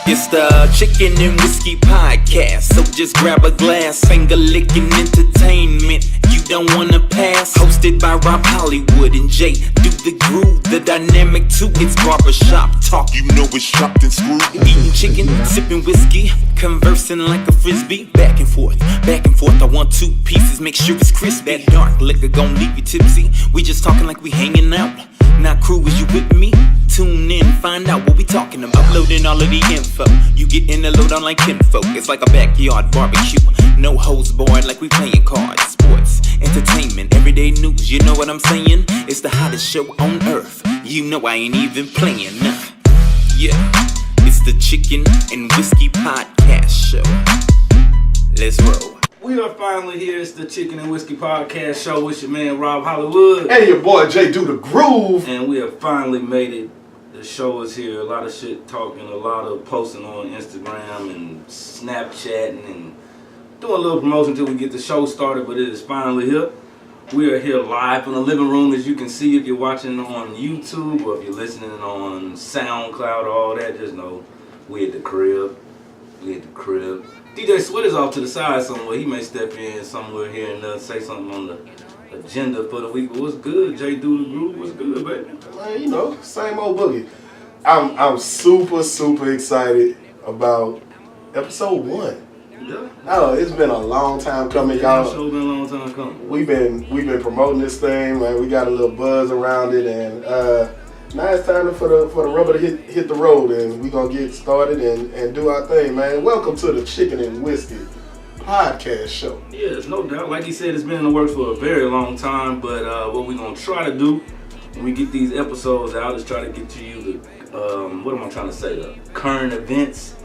It's the Chicken and Whiskey Podcast, so just grab a glass, finger licking entertainment you don't wanna pass. Hosted by RobHollywood and Jay, do the groove, the dynamic too. It's barbershop talk, you know it's chopped and screwed. Eating chicken, sipping whiskey, conversing like a frisbee. Back and forth, I want two pieces, make sure it's crispy. That dark liquor gon' leave you tipsy. We just talking like we hanging out. Now crew, is you with me? Tune in, find out what we talking about. Uploading all of the info, you get in the lowdown like kinfolk. It's like a backyard barbecue, no host board like we playing cards. Sports, entertainment, everyday news, you know what I'm saying? It's the hottest show on earth, you know I ain't even playing. Yeah, it's the Chicken and Whiskey Podcast show. Let's roll. We are finally here. It's the Chicken and Whiskey Podcast show with your man RobHollywood and your boy Jay Do the Groove. And we have finally made it. The show is here. A lot of shit talking, a lot of posting on Instagram and Snapchatting and doing a little promotion until we get the show started, but it is finally here. We are here live from the living room, as you can see if you're watching on YouTube or if you're listening on SoundCloud or all that. Just know we at the crib. DJ Sweat is off to the side somewhere. He may step in somewhere here and say something on the agenda for the week. But what's good, Jay Do the Groove? What's good, baby? Man, you know, same old boogie. I'm super excited about episode 1. Yeah. Oh, it's been a long time coming, y'all. It's been a long time coming. We've been promoting this thing, man. We got a little buzz around it, and now it's time for the rubber to hit the road, and we gonna get started and do our thing, man. Welcome to the Chicken and Whiskey Podcast show. Yes, no doubt. Like he said, it's been in the works for a very long time, but what we're gonna try to do when we get these episodes out is try to get to you the what am I trying to say? The current events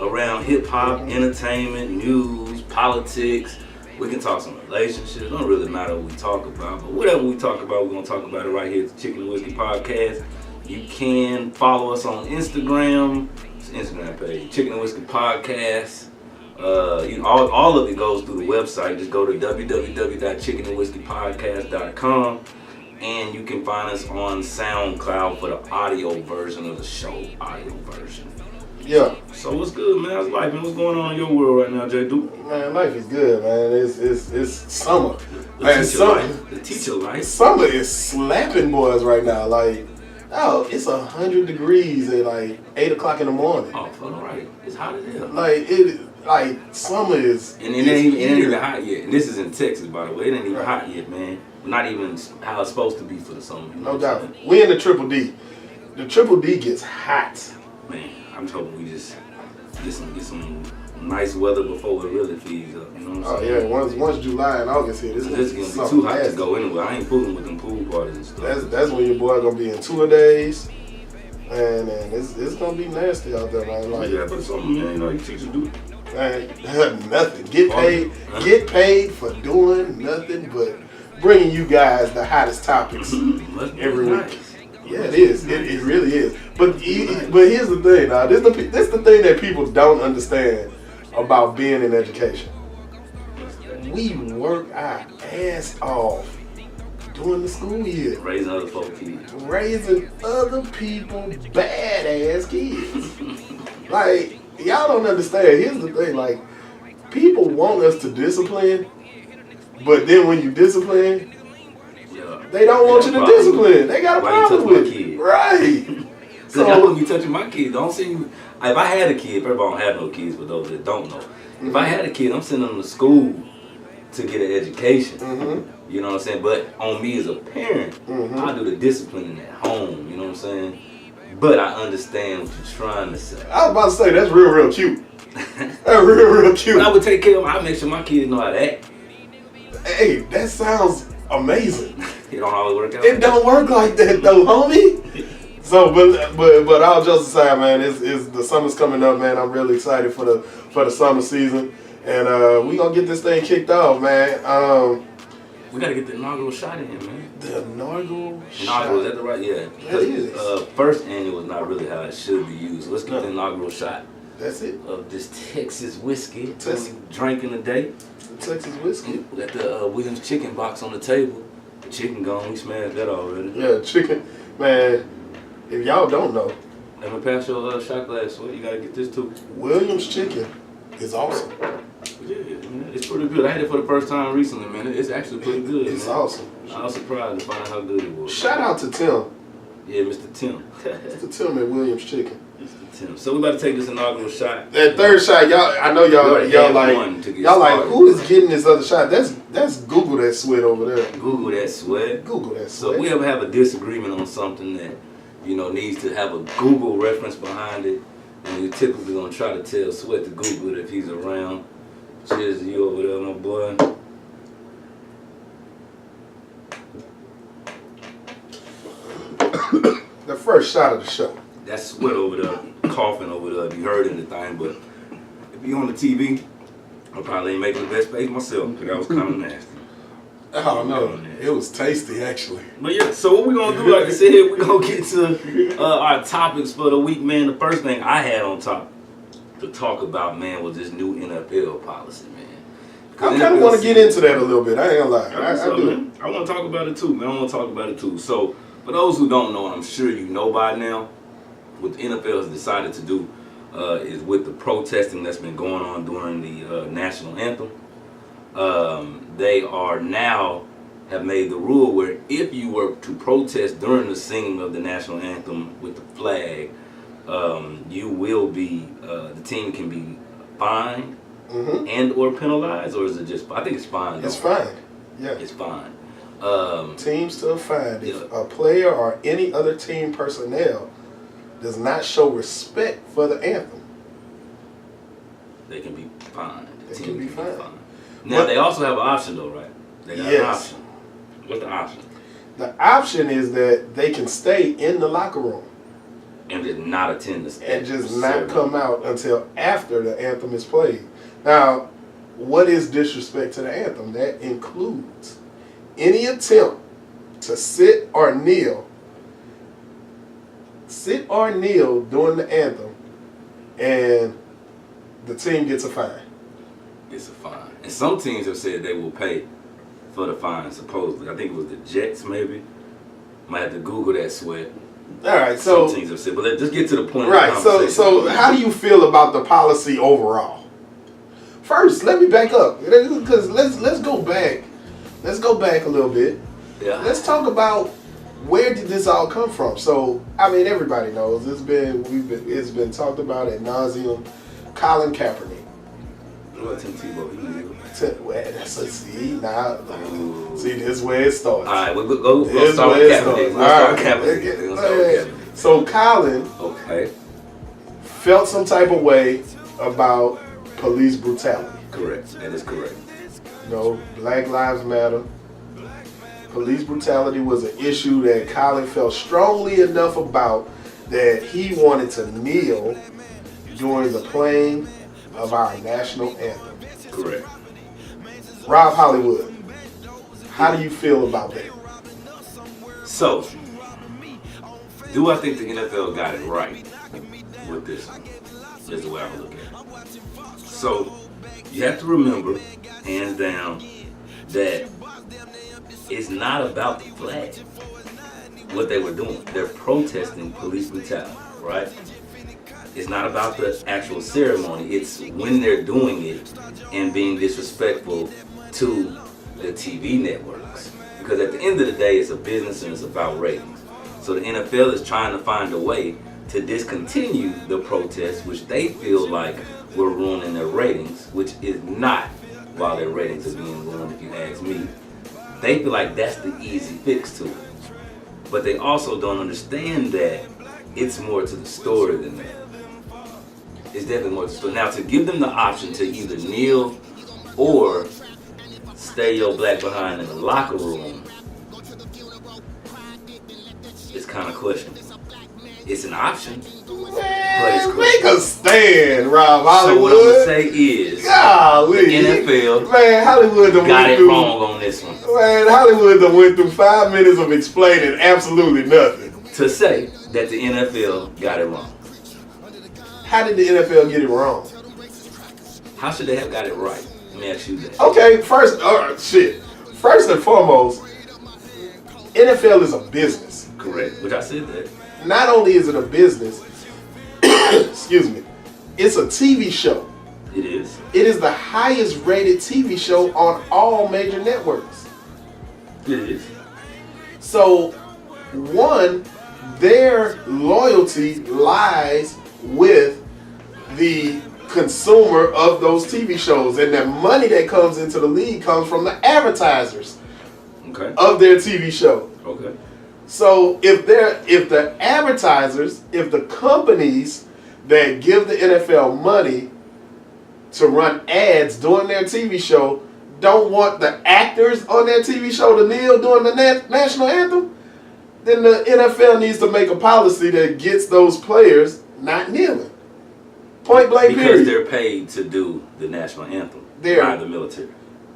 around hip hop, entertainment, news, politics. We can talk some relationships. It don't really matter what we talk about, but whatever we talk about, we're gonna talk about it right here at the Chicken and Whiskey Podcast. You can follow us on Instagram. It's an Instagram page, Chicken and Whiskey Podcast. All of it goes through the website. Just go to www.chickenandwhiskeypodcast.com, and you can find us on SoundCloud for the audio version of the show. Yeah. So what's good, man? How's life, man? What's going on in your world right now, Jay Duke? Man, life is good, man. It's summer. The teacher life. Summer is slapping boys right now. Like, it's 100 degrees at like 8 o'clock in the morning. Oh, all right. It's hot as hell. Like summer is. And it ain't even hot yet. And this is in Texas, by the way. It ain't even hot yet, man. Not even how it's supposed to be for the summer. You know no doubt. We in the Triple D. The Triple D gets hot. Man, I'm hoping we just get some nice weather before it really feeds up. You know what I'm saying? Yeah. Once July and August hit, it's gonna be too hot to go anyway. I ain't fooling with them pool parties and stuff. That's when your boy gonna be in 2 days, and it's gonna be nasty out there, man. Like, yeah, but something, man, you know, you teachers do. Man, nothing. Get paid for doing nothing but bringing you guys the hottest topics every week. Yeah, it is. It really is. But here's the thing, now. This the thing that people don't understand about being in education. We work our ass off during the school year. Raising other folks' kids. Raising other people's badass kids. Like, y'all don't understand. Here's the thing, like, people want us to discipline, but then when you discipline, they don't want you to discipline. They got a problem with it. Right. So I wouldn't be touching my kids. Don't see me. If I had a kid, first of all, I don't have no kids, for those that don't know. If I had a kid, I'm sending them to school to get an education. You know what I'm saying? But on me as a parent, I do the disciplining at home. You know what I'm saying? But I understand what you're trying to say. I was about to say, that's real cute. That's real cute. But I would take care of them. I make sure my kids know how to act. Hey, that sounds amazing. It don't always work out. It don't work like that though, homie. So, but all jokes aside, man, is the summer's coming up, man. I'm really excited for the summer season, and we gonna get this thing kicked off, man. We gotta get the inaugural shot in, man. The inaugural shot. Inaugural, is that the right? Yeah. That is. First annual is not really how it should be used. Let's get the inaugural shot. That's it. Of this Texas whiskey. Drinking today. Texas whiskey. We got the Williams chicken box on the table. The chicken gone. We smashed that already. Yeah, chicken. Man, if y'all don't know, Let me pass your shot glass. So you gotta get this too. Williams Chicken is awesome. Yeah, man, it's pretty good. I had it for the first time recently, man. It's actually pretty good. It's man. awesome. I was surprised to find out how good it was. Shout out to Tim. Yeah, Mr. Tim. Mr. Tim at Williams Chicken. Mr. Tim. So we about to take this inaugural shot. That third shot, y'all. I know y'all like who is getting this other shot? That's Google that sweat over there. Google that sweat. Google that So sweat. if we ever have a disagreement on something that needs to have a Google reference behind it, and you're typically gonna try to tell Sweat to Google it if he's around. Cheers to you over there, my boy. The first shot of the show. That's Sweat over there, coughing over there. If you heard anything, but if you on the TV, I probably ain't making the best face myself because that was kind of nasty. Oh no, it was tasty actually. But yeah, so what we gonna do? Like I said, we gonna get to our topics for the week, man. The first thing I had on top to talk about, man, was this new NFL policy, man. I kind of want to get into that a little bit. I ain't gonna lie. I do. Man. I want to talk about it too, man. I want to talk about it too. So, for those who don't know, and I'm sure you know by now, what the NFL has decided to do is with the protesting that's been going on during the national anthem. They are now have made the rule where if you were to protest during the singing of the national anthem with the flag, you will be the team can be fined and or penalized, or is it just? I think it's fine. It's fine. Yeah, it's fine. Teams still fined if a player or any other team personnel does not show respect for the anthem. They can be fined. They can be fined. Now, they also have an option, though, right? They got an option. What's the option? The option is that they can stay in the locker room. And just not attend the and just not come out until after the anthem is played. Now, what is disrespect to the anthem? That includes any attempt to sit or kneel during the anthem, and the team gets a fine. It's a fine. And some teams have said they will pay for the fine, supposedly. I think it was the Jets, maybe. Might have to Google that, Sweat. All right, so some teams have said, but let's just get to the point. Right. So how do you feel about the policy overall? First, let me back up because let's go back. Let's go back a little bit. Yeah. Let's talk about where did this all come from. So I mean, everybody knows it's been talked about ad nauseum. Colin Kaepernick. Tim Tebow. See, this is where it starts. All right, we'll start with Kaepernick. So Colin felt some type of way about police brutality. Correct. That is correct. Black Lives Matter. Police brutality was an issue that Colin felt strongly enough about that he wanted to kneel during the playing of our national anthem. Correct. RobHollywood, how do you feel about that? So, do I think the NFL got it right with this one? Is the way I look at it. So, you have to remember, hands down, that it's not about the flag. What they were doing, they're protesting police brutality, right? It's not about the actual ceremony. It's when they're doing it and being disrespectful to the TV networks. Because at the end of the day, it's a business and it's about ratings. So the NFL is trying to find a way to discontinue the protests, which they feel like were ruining their ratings, which is not while their ratings are being ruined, if you ask me. They feel like that's the easy fix to it. But they also don't understand that it's more to the story than that. It's definitely more to the story. Now, to give them the option to either kneel or stay your black behind in the locker room, it's kind of questionable. It's an option. Man, make a stand, RobHollywood. So what I'm going to say is, golly, the NFL Hollywood got it wrong on this one. Man, Hollywood done went through 5 minutes of explaining absolutely nothing. To say that the NFL got it wrong. How did the NFL get it wrong? How should they have got it right? Let me ask you that. Okay, first and foremost, NFL is a business. Correct, which I said that. Not only is it a business, excuse me, it's a TV show. It is. It is the highest rated TV show on all major networks. It is. So, one, their loyalty lies with the consumer of those TV shows, and the money that comes into the league comes from the advertisers of their TV show. Okay. So if the advertisers, if the companies that give the NFL money to run ads during their TV show don't want the actors on their TV show to kneel during the national anthem, then the NFL needs to make a policy that gets those players not kneeling. Point blank, because period. they're paid to do the national anthem by the military.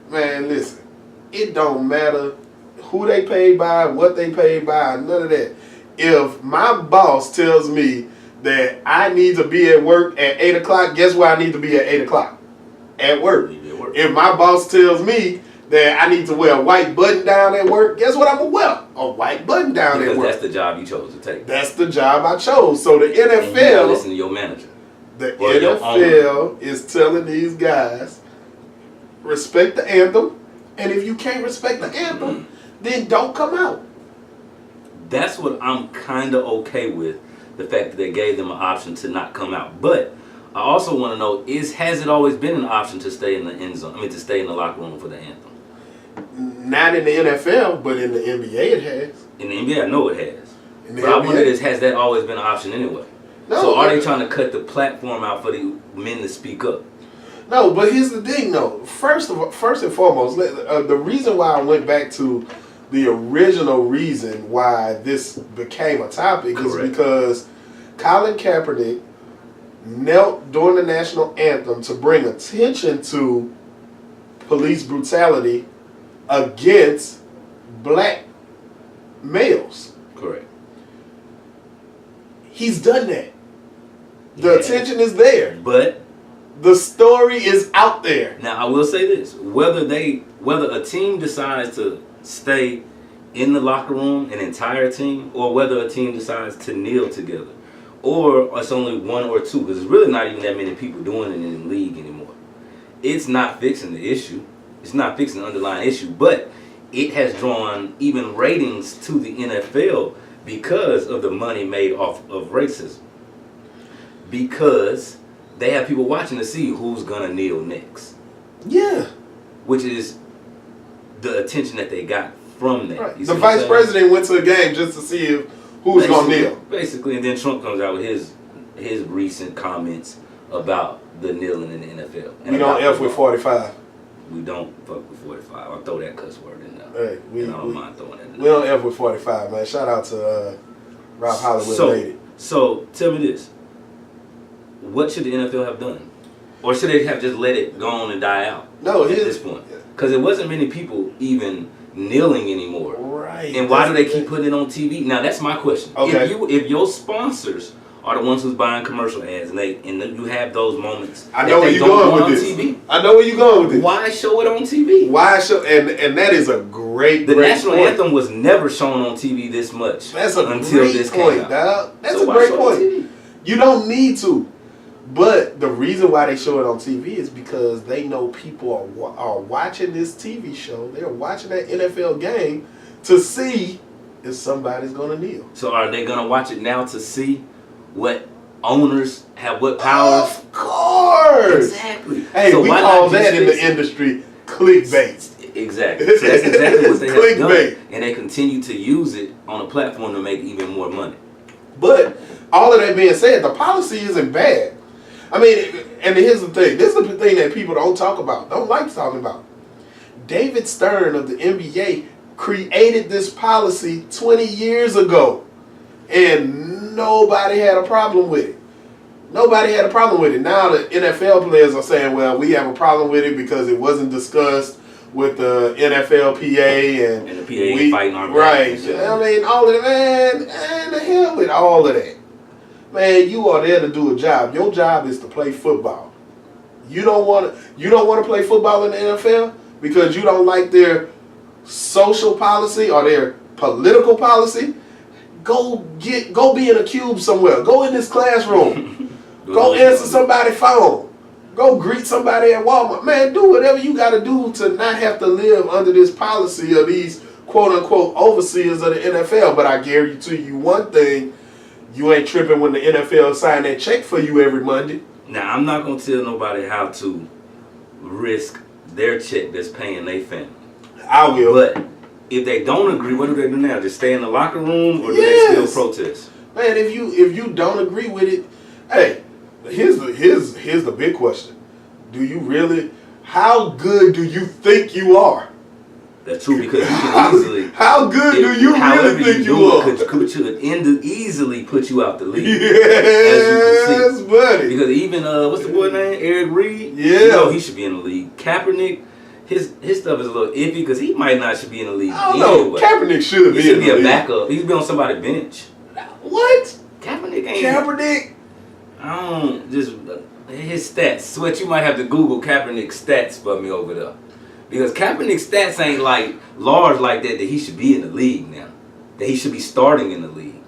Man, listen, it don't matter who they paid by, what they paid by, none of that. If my boss tells me that I need to be at work at 8 o'clock, guess where I need to be at 8 o'clock? At work. If my boss tells me that I need to wear a white button down at work, guess what I'm going to wear? A white button down at work. That's the job you chose to take. That's the job I chose. So the NFL... And you gotta listen to your manager. The NFL is telling these guys, respect the anthem, and if you can't respect the anthem, then don't come out. That's what I'm kind of okay with, the fact that they gave them an option to not come out. But I also want to know, has it always been an option to stay in the end zone? I mean, to stay in the locker room for the anthem? Not in the NFL, but in the NBA it has. In the NBA, I know it has. But I wonder, has that always been an option anyway? No, so are they trying to cut the platform out for the men to speak up? No, but here's the thing, though. First and foremost, the reason why I went back to the original reason why this became a topic is because Colin Kaepernick knelt during the national anthem to bring attention to police brutality against black males. Correct. He's done that. The attention is there. But the story is out there. Now I will say this. Whether a team decides to stay in the locker room, an entire team, or whether a team decides to kneel together, or it's only one or two, because there's really not even that many people doing it in the league anymore. It's not fixing the issue. It's not fixing the underlying issue, but it has drawn even ratings to the NFL because of the money made off of racism. Because they have people watching to see who's gonna kneel next. Yeah. Which is the attention that they got from that. Right. The vice president went to a game just to see who was gonna kneel. Basically, and then Trump comes out with his recent comments about the kneeling in the NFL. And we don't F with 45. We don't fuck with 45. I'll throw that cuss word in there. Hey, I don't mind throwing that in there. We don't F with 45, man. Shout out to RobHollywood. So tell me this. What should the NFL have done? Or should they have just let it go on and die out at this point? Because there wasn't many people even kneeling anymore. Right. And why do they keep putting it on TV? Now, that's my question. Okay. If your sponsors are the ones who's buying commercial ads and you have those moments I know where you're going with this. TV, I know where you're going with this. Why show it on TV? Why show? And that is a great The national point. anthem was never shown on TV this much. That's a until great this point, came out. dog. That's So a why great show it on point. TV? You don't need to. But the reason why they show it on TV is because they know people are watching this TV show. They're watching that NFL game to see if somebody's going to kneel. So are they going to watch it now to see what owners have, what powers? Of course. Exactly. Hey, so we call that in the industry clickbait. Exactly. So that's exactly what they have Clickbait. done. And they continue to use it on a platform to make even more money. But all of that being said, the policy isn't bad. I mean, and here's the thing. This is the thing that people don't talk about, don't like talking about. David Stern of the NBA created this policy 20 years ago, and nobody had a problem with it. Nobody had a problem with it. Now the NFL players are saying, well, we have a problem with it because it wasn't discussed with the NFLPA and the PA fighting our right. I mean, all of that, man, and the hell with all of that. Man, you are there to do a job. Your job is to play football. You don't want to play football in the NFL because you don't like their social policy or their political policy. Go be in a cube somewhere. Go in this classroom. Go answer somebody's phone. Go greet somebody at Walmart. Man, do whatever you got to do to not have to live under this policy of these quote-unquote overseers of the NFL. But I guarantee you one thing, you ain't tripping when the NFL sign that check for you every Monday. Now, I'm not going to tell nobody how to risk their check that's paying their family. I will. But if they don't agree, what do they do now? Just stay in the locker room, or do they still protest? Man, if you don't agree with it, hey, here's the big question. Do you really, how good do you think you are? That's true, because you can easily. How good do you really think you are? Could easily put you out the league. Yes, buddy. Because even what's the boy name? Eric Reed. Yeah, you know he should be in the league. Kaepernick, his stuff is a little iffy because he might not should be in the league. I don't know. Kaepernick should be in the league. A backup. He should be on somebody's bench. What? Kaepernick ain't. Kaepernick. I don't just his stats. Sweat, you might have to Google Kaepernick stats for me over there. Because Kaepernick's stats ain't like large like that he should be in the league now. That he should be starting in the league.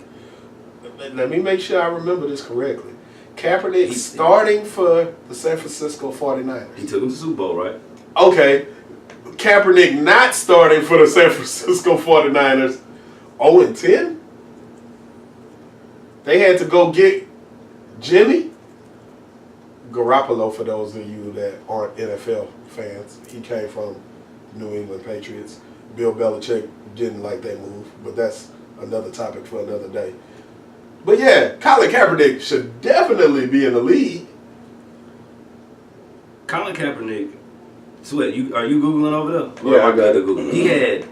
Let me make sure I remember this correctly. Kaepernick starting for the San Francisco 49ers. He took him to the Super Bowl, right? Okay. Kaepernick not starting for the San Francisco 49ers. 0-10? They had to go get Jimmy Garoppolo, for those of you that aren't NFL fans. He came from New England Patriots. Bill Belichick didn't like that move, but that's another topic for another day. But yeah, Colin Kaepernick should definitely be in the league. Colin Kaepernick, Sweat, are you Googling over there? Yeah, I got it. Google. He had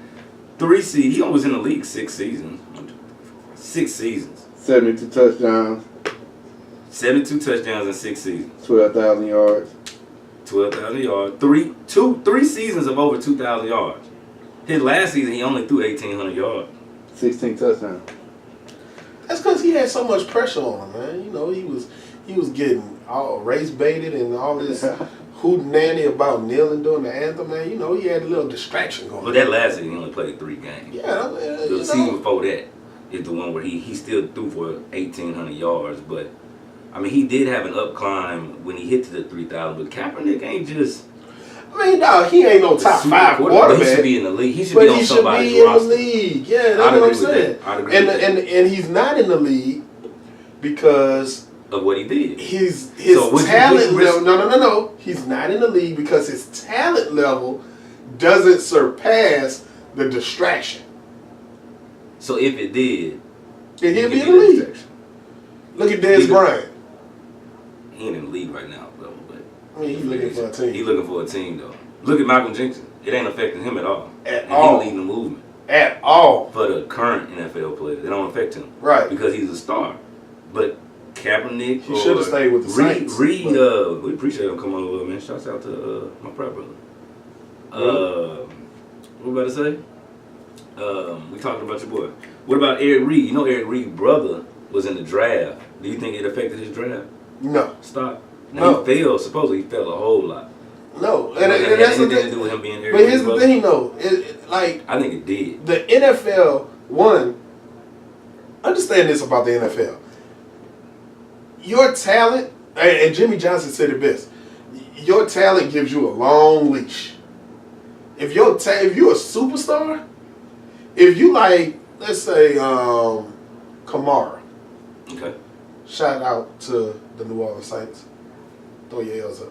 3 seasons. He was in the league 6 seasons. 6 seasons. 72 touchdowns. 72 touchdowns in 6 seasons. 12,000 yards. 12,000 yards. 3 seasons of over 2,000 yards. His last season, he only threw 1,800 yards. 16 touchdowns. That's because he had so much pressure on him, man. You know, he was getting all race baited and all this hootenanny about kneeling during the anthem, man. You know, he had a little distraction going on. But that last season, he only played 3 games. Yeah, The season before that is the one where he still threw for 1,800 yards, but I mean, he did have an up climb when he hit to the 3,000, but Kaepernick ain't just. I mean, dog, he ain't no top 5 quarterback. He should be in the league. He should be on somebody's roster. But he should be in the league. Yeah, that's what I'm saying. And he's not in the league because of what he did. His talent level. No. He's not in the league because his talent level doesn't surpass the distraction. So if it did, then he'll be in the league. Look at Dez Bryant. He ain't in the league right now, though. But I mean, he's looking for a team. He's looking for a team, though. Look at Malcolm Jenkins. It ain't affecting him at all. At all. He's leading the movement. At all. For the current NFL players, it don't affect him. Right. Because he's a star. But Kaepernick, he should have stayed with the Saints. Reed, we appreciate him coming over, man. Shouts out to my prep brother. What we about to say? We talking about your boy. What about Eric Reed? You know Eric Reed's brother was in the draft. Do you think it affected his draft? No. Stop. Now he failed. Supposedly he failed a whole lot. No, and that's the thing to do with him being Eric. But here's the thing, though. I think it did. The NFL, understand this about the NFL. Your talent, and Jimmy Johnson said it best. Your talent gives you a long leash. If you're a superstar, if you like, let's say, Kamara. Okay. Shout out to the New Orleans Saints. Throw your L's up.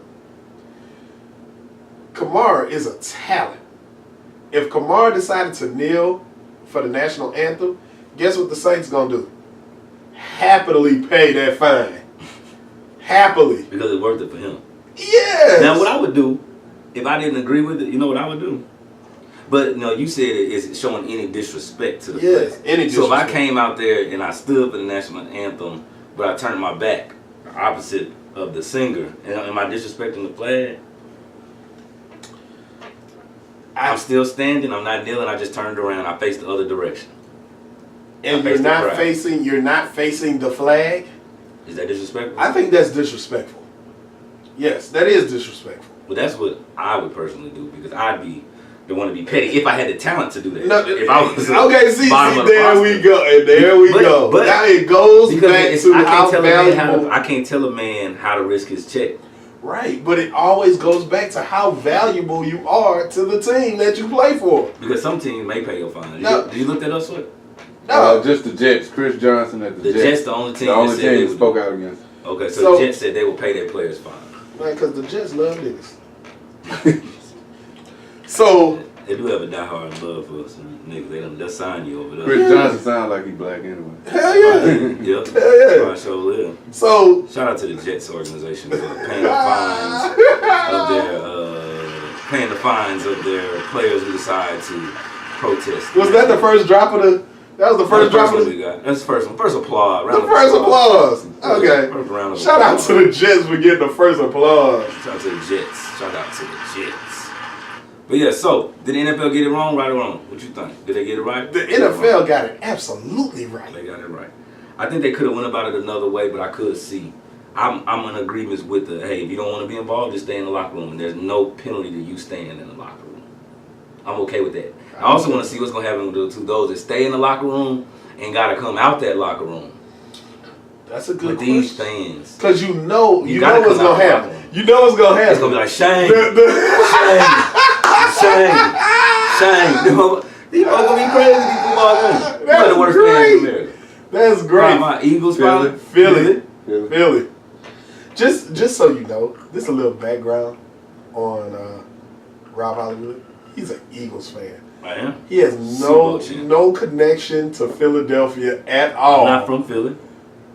Kamara is a talent. If Kamara decided to kneel for the national anthem, guess what the Saints gonna do? Happily pay that fine. Happily. Because it's worth it for him. Yes. Now what I would do, if I didn't agree with it, you know what I would do? But no, you said it's showing any disrespect to the player. Any disrespect. So if I came out there and I stood for the national anthem, but I turned my back, opposite of the singer, am I disrespecting the flag? I'm still standing. I'm not kneeling. I just turned around. I faced the other direction. And you're not facing the flag. Is that disrespectful? I think that's disrespectful. Yes, that is disrespectful. But that's what I would personally do because I'd be to want to be petty if I had the talent to do that. No, if I was there we go, and there we go. But now it goes back to how valuable. I can't tell a man how to risk his check. Right, but it always goes back to how valuable you are to the team that you play for. Because some teams may pay your fine. Do you look that up, Sweat? No, just the Jets. Chris Johnson at the Jets. The Jets, the only team that spoke out against. Okay, so the Jets said they will pay their players fine. Right, because the Jets love niggas. So they do have a diehard love for some niggas. They'll sign you over there. Chris Johnson sounds like he black anyway. Hell yeah. Yep. Hell yeah. I sure live. So shout out to the Jets organization for paying the fines of their players who decide to protest. Was that the first drop of the? That was the first drop of the. We got. That's the first one. First applause. The first applause. Okay. First round of Shout out applause. to the Jets for getting the first applause. Shout out to the Jets. Shout out to the Jets. But yeah, so did the NFL get it wrong, right or wrong? What you think? Did they get it right? The NFL got it absolutely right. They got it right. I think they could have went about it another way, but I could see. I'm in agreement with hey, if you don't want to be involved, just stay in the locker room, and there's no penalty to you staying in the locker room. I'm okay with that. I also want to see what's going to happen to those that stay in the locker room and got to come out that locker room. That's a good with question. These fans. Because you know what's going to happen. You know what's going to happen. It's going to be like, shame. Shame. These folks going to be crazy. These football games. That's the worst fans in America. That's great. My Eagles probably. Philly. Just so you know, this is a little background on RobHollywood. He's an Eagles fan. I am. He has no connection to Philadelphia at all. I'm not from Philly.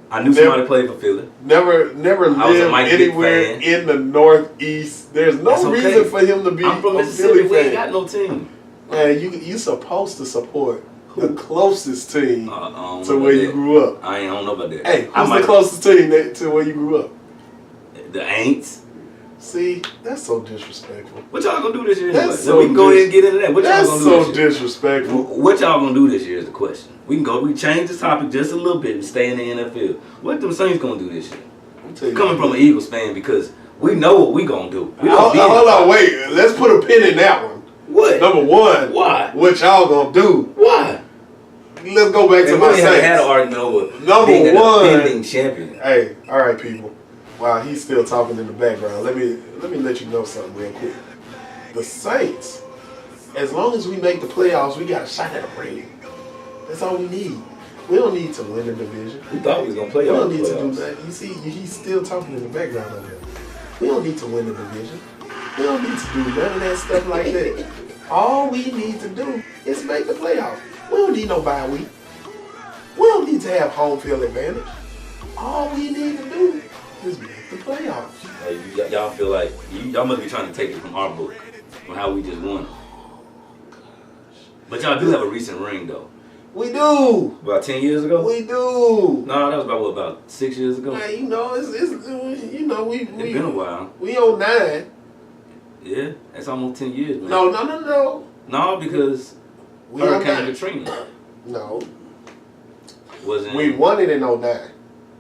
I knew somebody played for Philly. Never lived anywhere in the Northeast. There's no reason for him to be I'm from a Mississippi. Philly We ain't fan. got no team. Man, you supposed to support the closest team to where you that. grew up. I don't know about that. Hey, who's the closest team to where you grew up? The Aints. See, that's so disrespectful. What y'all gonna do this year? That's we can go ahead and get into that. What y'all That's gonna do so this year? disrespectful. What y'all gonna do this year is the question. We change the topic just a little bit and stay in the NFL. What them Saints gonna do this year? Coming from an Eagles fan, because we know what we gonna do. Hold on, wait. Let's put a pin in that one. What? Number one. Why? What y'all gonna do? Why? Let's go back to my Saints. Had an argument over Number being one. a defending champion. Hey, all right, people. While he's still talking in the background, let me let you know something real quick. The Saints, as long as we make the playoffs, we got a shot at a ring. That's all we need. We don't need to win the division. We thought we was gonna play. We don't need to do that. You see, he's still talking in the background of it. We don't need to win the division. We don't need to do none of that stuff like that. All we need to do is make the playoffs. We don't need no bye week. We don't need to have home field advantage. All we need to do is make the playoffs. Y'all feel like y'all must be trying to take it from our book, from how we just won. But y'all do have a recent ring though. We do. About 10 years ago? We do. No, that was about 6 years ago. Man, it's we been a while. We 09. Yeah, that's almost 10 years, man. No. No, because we Hurricane Katrina. No. We won it in 09.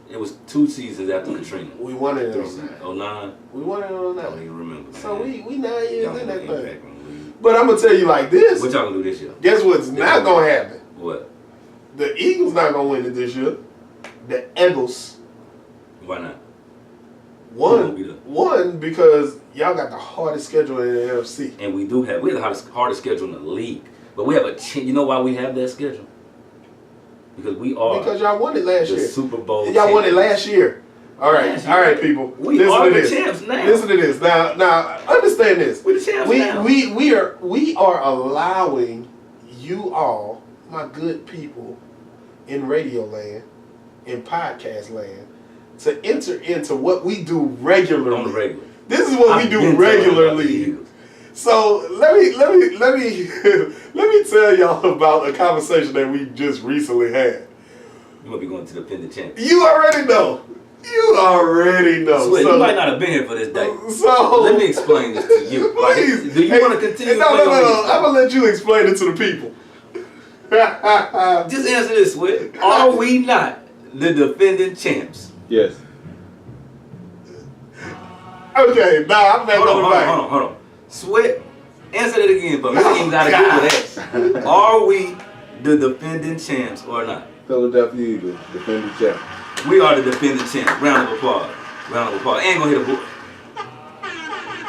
It was 2 seasons after Katrina. We won it in 09. 09? We won it in 09. I don't even remember. Man. So we 9 years y'all in that thing. thing. But I'm going to tell you like this. What y'all going to do this year? Guess what's not going to happen? What? The Eagles not going to win it this year. The Eagles. Why not? One, because y'all got the hardest schedule in the NFC. And we have the hardest schedule in the league. But we have you know why we have that schedule? Because y'all won it last year. Super Bowl Y'all won it last year. All right, people. We are the champs now. Listen to this. Now, understand this. We're the champs now. We are allowing you all, my good people, in radio land, in podcast land, to enter into what we do regularly. On the regular. This is what we do regularly. So let me tell y'all about a conversation that we just recently had. You might be going to defend the champion. You already know. Sweat, you might not have been here for this day. So let me explain this to you. Please, do you want to continue? No. I'm gonna let you explain it to the people. Just answer this, Sweat. Are we not the defending champs? Yes. Okay, now I'm back on the back. Hold on. Sweat Answer that again, but we ain't even gotta Google that. Are we the defending champs or not? Philadelphia Eagles, defending champ. We are the defending champs. Round of applause. Round of applause. Ain't gonna hit a book.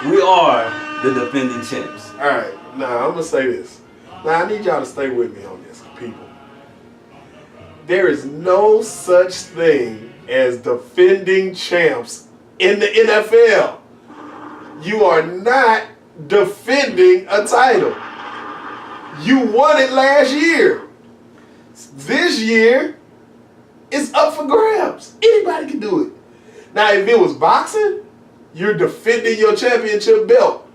We are the defending champs. All right, now I'm gonna say this. Now I need y'all to stay with me on this, people. There is no such thing as defending champs in the NFL. You are not defending a title. You won it last year. This year, it's up for grabs. Anybody can do it. Now, if it was boxing, you're defending your championship belt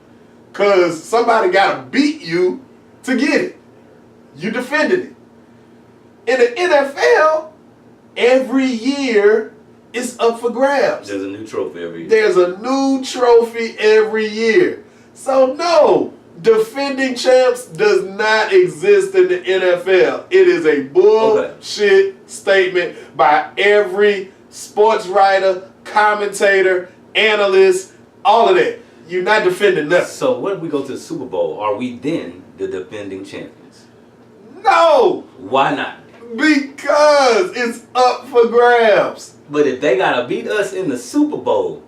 because somebody got to beat you to get it. You defended it. In the NFL, every year it's up for grabs. There's a new trophy every year. There's a new trophy every year. So no, defending champs does not exist in the NFL. It is a bullshit statement by every sports writer, commentator, analyst, all of that. You're not defending nothing. So what if we go to the Super Bowl? Are we then the defending champions? No! Why not? Because it's up for grabs. But if they gotta beat us in the Super Bowl,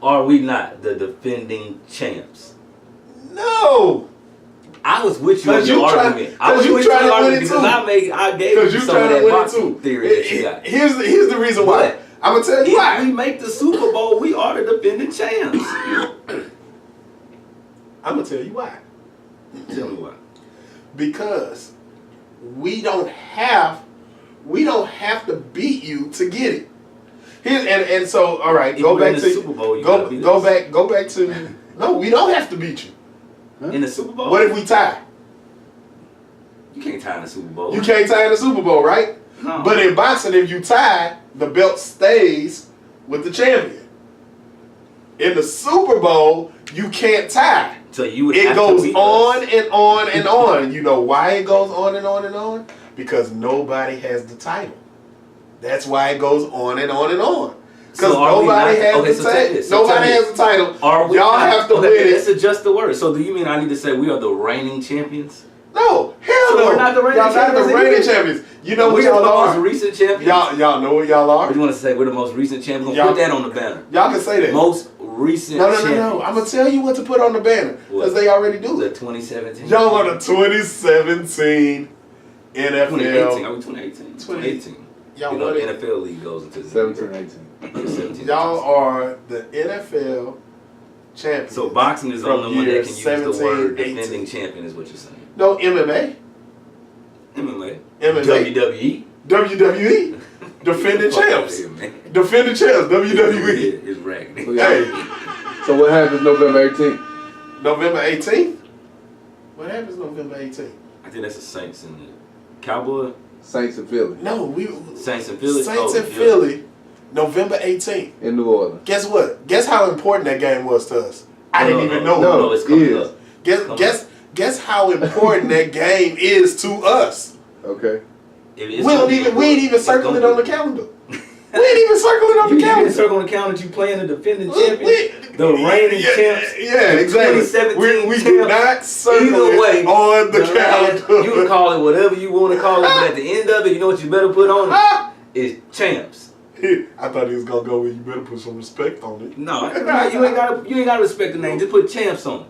are we not the defending champs? No! I was with you on your argument. I was with you on your argument because I gave you some of that boxing theory that you got. Here's the reason why. I'm gonna tell you why. If we make the Super Bowl, we are the defending champs. I'm gonna tell you why. Tell me why. Because we don't have to beat you to get it. And so all right, go back to Super Bowl, go back to no, we don't have to beat you. Huh? In the Super Bowl? What if we tie? You can't tie in the Super Bowl. You can't tie in the Super Bowl, right? No. But in boxing, if you tie, the belt stays with the champion. In the Super Bowl, you can't tie. So you would it have goes to beat on us. and on and on. You know why it goes on and on and on? Because nobody has the title. That's why it goes on and on and on. Because nobody has the title. Nobody has the title. Y'all have to win it. Let's adjust the word. So do you mean I need to say we are the reigning champions? No, hell so no. We're not the reigning champions. Y'all not the reigning champions. You know what y'all are? We're the most recent champions. Y'all know what y'all are? What do you want to say? We're the most recent champions. Put that on the banner. Y'all can say that. Most recent champions. No. I'm going to tell you what to put on the banner. Because they already do it. The 2017. Y'all are the 2017 NFL. 2018. Are we 2018? 2018. Y'all you know, the NFL league goes into 17, 18. Y'all are the NFL champions. So boxing is the only one that can use the word defending champion is what you're saying. No, MMA. WWE. WWE. Defending champs. Defending champs. WWE. It's raggedy. Hey. So what happens November 18th? November 18th? What happens November 18th? I think that's the Saints and the Cowboys. Saints in Philly. No, Saints in Philly. Saints in Philly. November 18th. In New Orleans. Guess what? Guess how important that game was to us. I didn't even know. No, it's coming up. Guess how important that game is to us. Okay. We ain't even circle it on the calendar. We ain't even circle it on the calendar. You didn't circle on the calendar. You playing the defending champion, the reigning champs. Yeah, exactly. 2017 we do not circle it on the calendar. You can call it whatever you want to call it, but at the end of it, you know what you better put on it? Is champs. I thought he was gonna go with you better put some respect on it. No, you ain't gotta respect the name. Just put champs on it.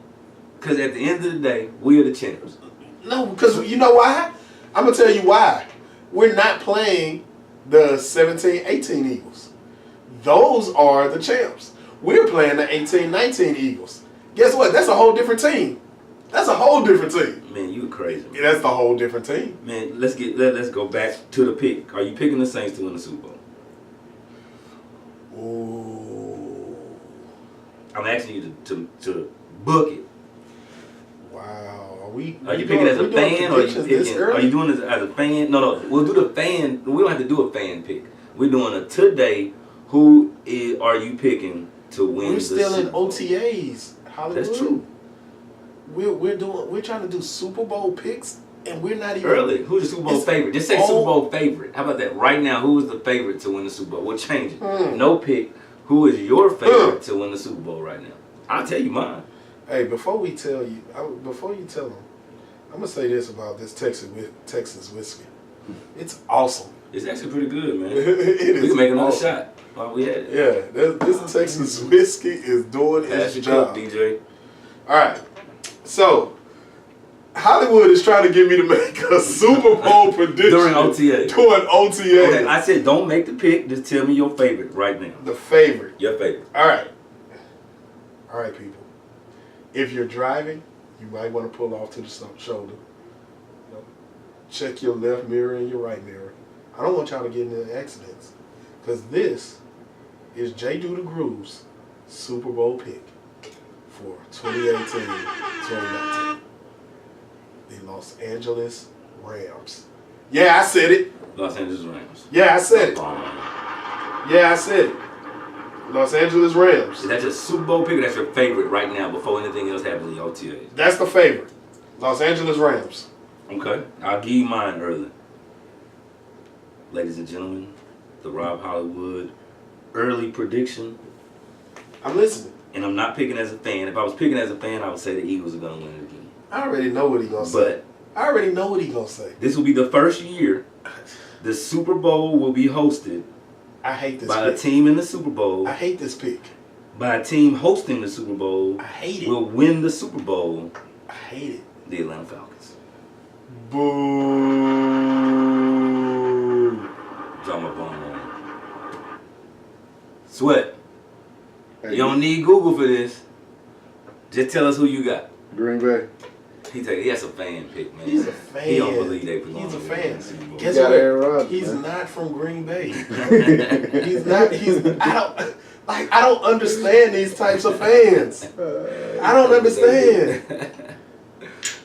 Cause at the end of the day, we are the champs. No, because you know why? I'm gonna tell you why. We're not playing the 17-18 Eagles. Those are the champs. We're playing the 18-19 Eagles. Guess what? That's a whole different team. That's a whole different team. Man, you crazy. Yeah, that's the whole different team. Man, let's go back to the pick. Are you picking the Saints to win the Super Bowl? Ooh. I'm asking you to book it. Wow. Are you picking as a fan or are you picking? Are you doing this as a fan? No. We'll do the fan. We don't have to do a fan pick. We're doing a today. Who are you picking to win? We're still in OTAs. Hollywood. That's true. We're trying to do Super Bowl picks, and we're not even early. Who's the Super Bowl favorite? Just say Super Bowl favorite. How about that? Right now, who is the favorite to win the Super Bowl? We'll change it. No pick. Who is your favorite to win the Super Bowl right now? I'll tell you mine. Hey, before you tell them, I'm gonna say this about this Texas whiskey. It's awesome. It's actually pretty good, man. It is. We can make another awesome. shot while we had it. Yeah, this Texas whiskey is doing Pass its your cup, job. DJ. All right, so Hollywood is trying to get me to make a Super Bowl prediction During OTA. During OTA. Okay, I said don't make the pick. Just tell me your favorite right now. The favorite. Your favorite. All right, people. If you're driving, you might want to pull off to the shoulder. You know, check your left mirror and your right mirror. I don't want y'all to get into accidents, because this is J. Do the Groove's Super Bowl pick for 2018-2019. The Los Angeles Rams. Yeah, I said it. Los Angeles Rams. Yeah, I said it. Is Yeah, I said it. Los Angeles Rams. that your Super Bowl pick or that's your favorite right now before anything else happens in the OTA? That's the favorite. Los Angeles Rams. Okay. I'll give you mine early. Ladies and gentlemen, the RobHollywood early prediction. I'm listening. And I'm not picking as a fan. If I was picking as a fan, I would say the Eagles are going to win it again. I already know what he gonna say. I already know what he gonna say. This will be the first year the Super Bowl will be hosted I hate this by pick. a team in the Super Bowl. I hate this pick. By a team hosting the Super Bowl. I hate it. Will win the Super Bowl. I hate it. The Atlanta Falcons. Boo. Drop my bone on. Sweat. Hey, You don't need Google for this. Just tell us who you got. Green Bay. He has a fan pick, man. He's a fan. He don't believe they He's a fan. Guess got what? Aaron Rodgers, He's man. not from Green Bay. I don't understand these types of fans. I don't understand.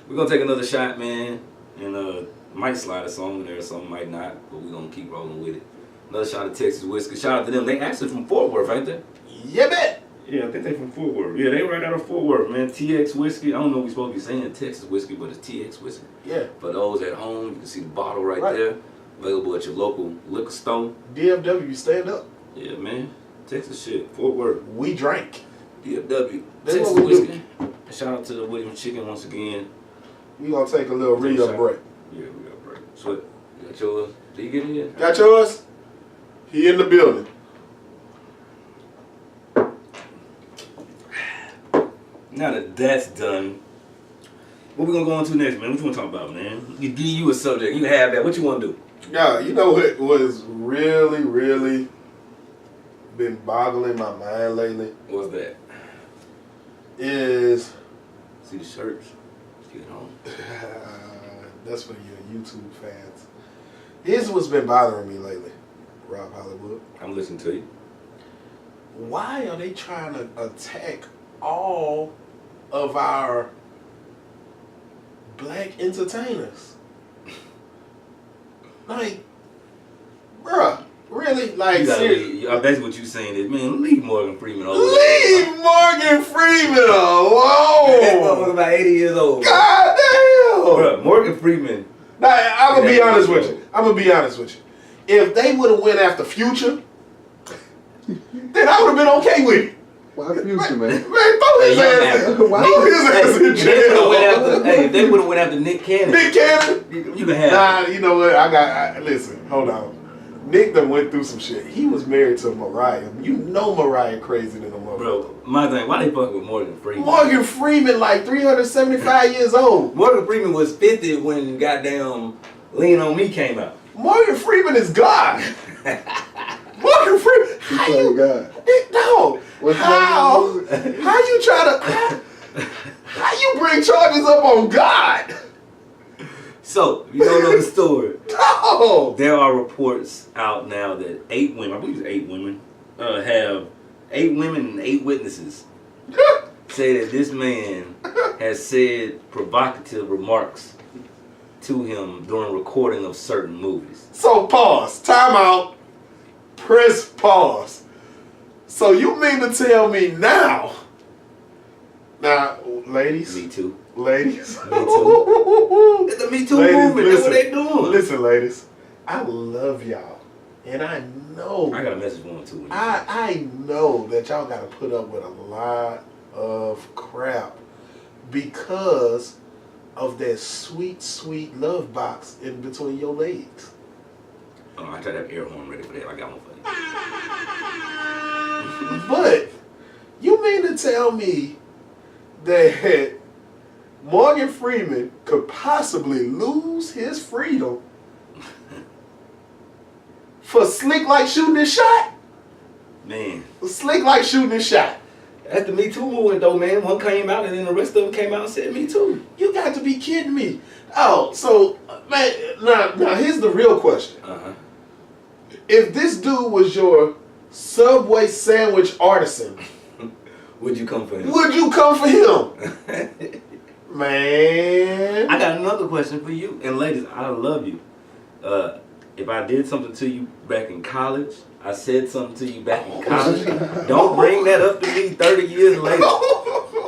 We're gonna take another shot, man, and might slide a song in there, some might not, but we're gonna keep rolling with it. Another shot of Texas whiskey. Shout out to them. They actually from Fort Worth, ain't they? Yeah, bet. Yeah, I think they from Fort Worth. Yeah, they right out of Fort Worth, man. TX whiskey. I don't know if we're supposed to be saying Texas whiskey, but it's TX whiskey. Yeah. For those at home, you can see the bottle right Right. there. Available at your local liquor store. DFW, stand up. Yeah, man. Texas shit. Fort Worth. We drank. DFW. That's Texas what we do. whiskey. Shout out to the Williams Chicken once again. We gonna take a little re-up break. Yeah, we got a break. Sweat. You got yours? Did you get it yet? Got yours? He in the building. Now that that's done, what we gonna go on to next, man? What you wanna talk about, man? Give you a subject. You have that. What you wanna do? Yeah, you know what was really been boggling my mind lately What's that? is See the shirts? Let's get it on. that's for your YouTube fans. Here's what's been bothering me lately, RobHollywood. I'm listening to you. Why are they trying to attack all of our black entertainers? Like, bruh, really? Like, seriously. That's what you saying is, man, leave Morgan Freeman alone. Leave Morgan Freeman That motherfucker alone! about 80 years old. God damn! Bruh, Morgan Freeman. Now, I'm gonna be Yeah, honest yeah. with you. If they would have went after Future, then I would have been okay with it. Why Future, man? Man, throw his Hey, ass young throw his ass in If they would've went jail. after- Hey, if they would have went after Nick Cannon, Nick Cannon? you can have Nah, you know what? Listen, hold on. Nick done went through some shit. He was married to Mariah. You know Mariah crazy than a motherfucker. Bro, my thing, why they fucking with Morgan Freeman? Morgan Freeman, like 375 years old. Morgan Freeman was 50 when goddamn Lean On Me came out. Morgan Freeman is God. Morgan Freeman. He played God. No. What's How you try to? How you bring charges up on God? So, you don't know the story. No. There are reports out now that 8 women, I believe it's 8 women, have 8 women and 8 witnesses say that this man has said provocative remarks to him during recording of certain movies. So pause. Time out. Press pause. So you mean to tell me now, ladies? Me too. Ladies. Me too. It's the Me Too movement. That's what they doing. Listen, ladies. I love y'all. And I know. I got a message for him too. I know that y'all got to put up with a lot of crap because of that sweet, sweet love box in between your legs. Oh, I try to have air horn ready for that. I got one for you. But you mean to tell me that Morgan Freeman could possibly lose his freedom for slick like shooting his shot? Man. Slick like shooting his shot. That's the Me Too movement though, man. One came out and then the rest of them came out and said Me Too. You got to be kidding me. Oh, so, man, now here's the real question. Uh-huh. If this dude was your Subway sandwich artisan, Would you come for him? would you come for him? Man. I got another question for you. And ladies, I love you. If I did something to you back in college, I said something to you back in college, don't bring that up to me 30 years later.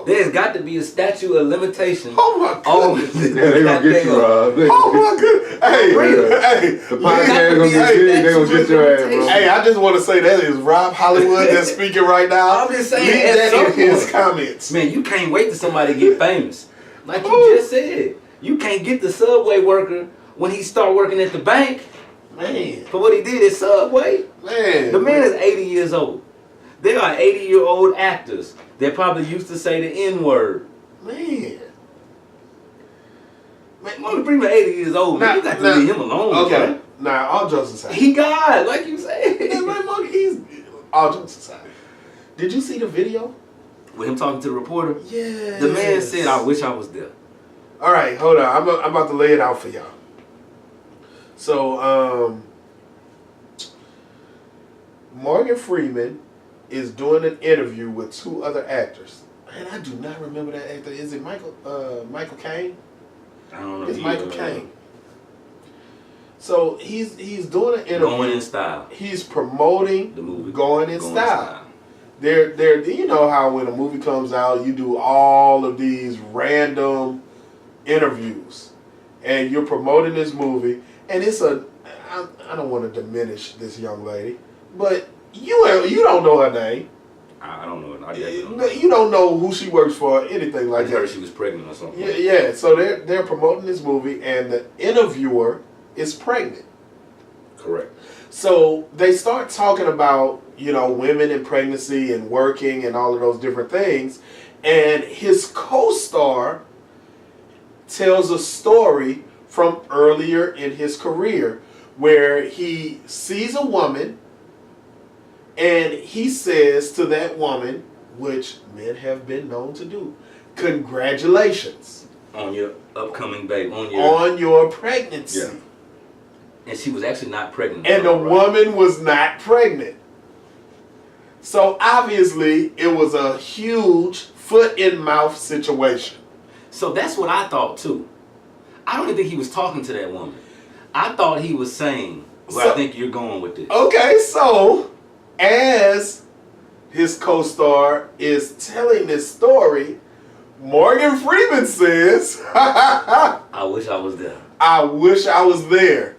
There's got to be a statute of limitation. Oh my goodness. Yeah, they gonna get you, Rob. Oh my goodness. Hey, The podcast gonna get big, they gonna get your ass, bro. Hey, I just want to say that is RobHollywood that's speaking right now. I'm just saying, Leave at that some in his point, comments. Man, you can't wait till somebody get famous. Like you just said. You can't get the Subway worker when he start working at the bank Man. for what he did at Subway. Man. The man is 80 years old. There are 80-year-old actors that probably used to say the N-word. Man. Morgan Freeman 80 years old, man. You got to leave him alone. Okay. man. Now, all jokes aside. He God, like you said. All jokes aside. Did you see the video? With him talking to the reporter, Yeah. the man said, I wish I was there. All right, hold on. I'm about to lay it out for y'all. So, Morgan Freeman is doing an interview with two other actors. And I do not remember that actor. Is it Michael Caine? I don't know. It's Michael Caine. So he's doing an interview. Going in style. He's promoting The movie. Going in Style. They're you know how when a movie comes out, you do all of these random interviews, and you're promoting this movie, and it's I don't want to diminish this young lady, but you don't know her name. I don't know. You don't know who she works for, or anything I like just heard that. she was pregnant or something. Yeah. So they're promoting this movie, and the interviewer is pregnant. Correct. So they start talking about, women in pregnancy and working and all of those different things. And his co-star tells a story from earlier in his career where he sees a woman and he says to that woman, which men have been known to do, congratulations. On your upcoming baby. On your pregnancy. Yeah. And she was actually not pregnant. And the woman was not pregnant. So obviously it was a huge foot in mouth situation. So that's what I thought too. I don't even think he was talking to that woman. I thought he was saying where I think you're going with this. Okay, so as his co-star is telling this story, Morgan Freeman says, I wish I was there. I wish I was there.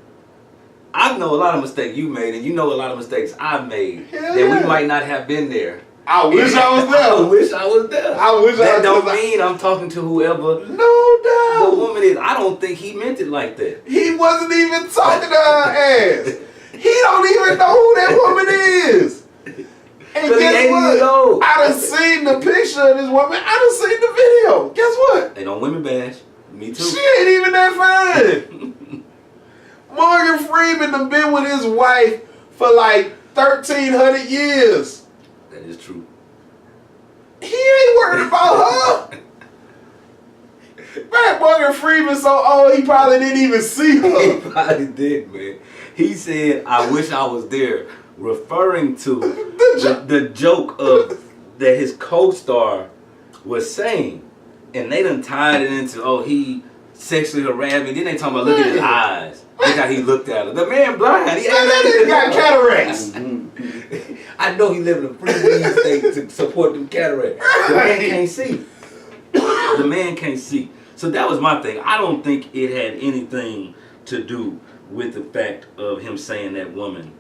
I know a lot of mistakes you made, and you know a lot of mistakes I've made Hell that yeah. we might not have been there. I wish I was there. I wish I was there. I wish I that was don't there. mean I'm talking to whoever No doubt. the woman is. I don't think he meant it like that. He wasn't even talking to her ass. He don't even know who that woman is. And But he guess 80 years what? old. I done seen the picture of this woman. I done seen the video. Guess what? They don't women bash. Me too. She ain't even that fine. Morgan Freeman done been with his wife for like 1,300 years. That is true. He ain't worried about her. Man, Morgan Freeman so old he probably didn't even see He her. probably did, man. He said, I wish I was there, referring to the joke of that his co-star was saying. And they done tied it into, he sexually harassed me. Then they talking about look at his eyes. Look how he looked at her. The man blind. He That nigga got cataracts. I know he live in a free weed state to support them cataracts. The man can't see. The man can't see. So that was my thing. I don't think it had anything to do with the fact of him saying that woman,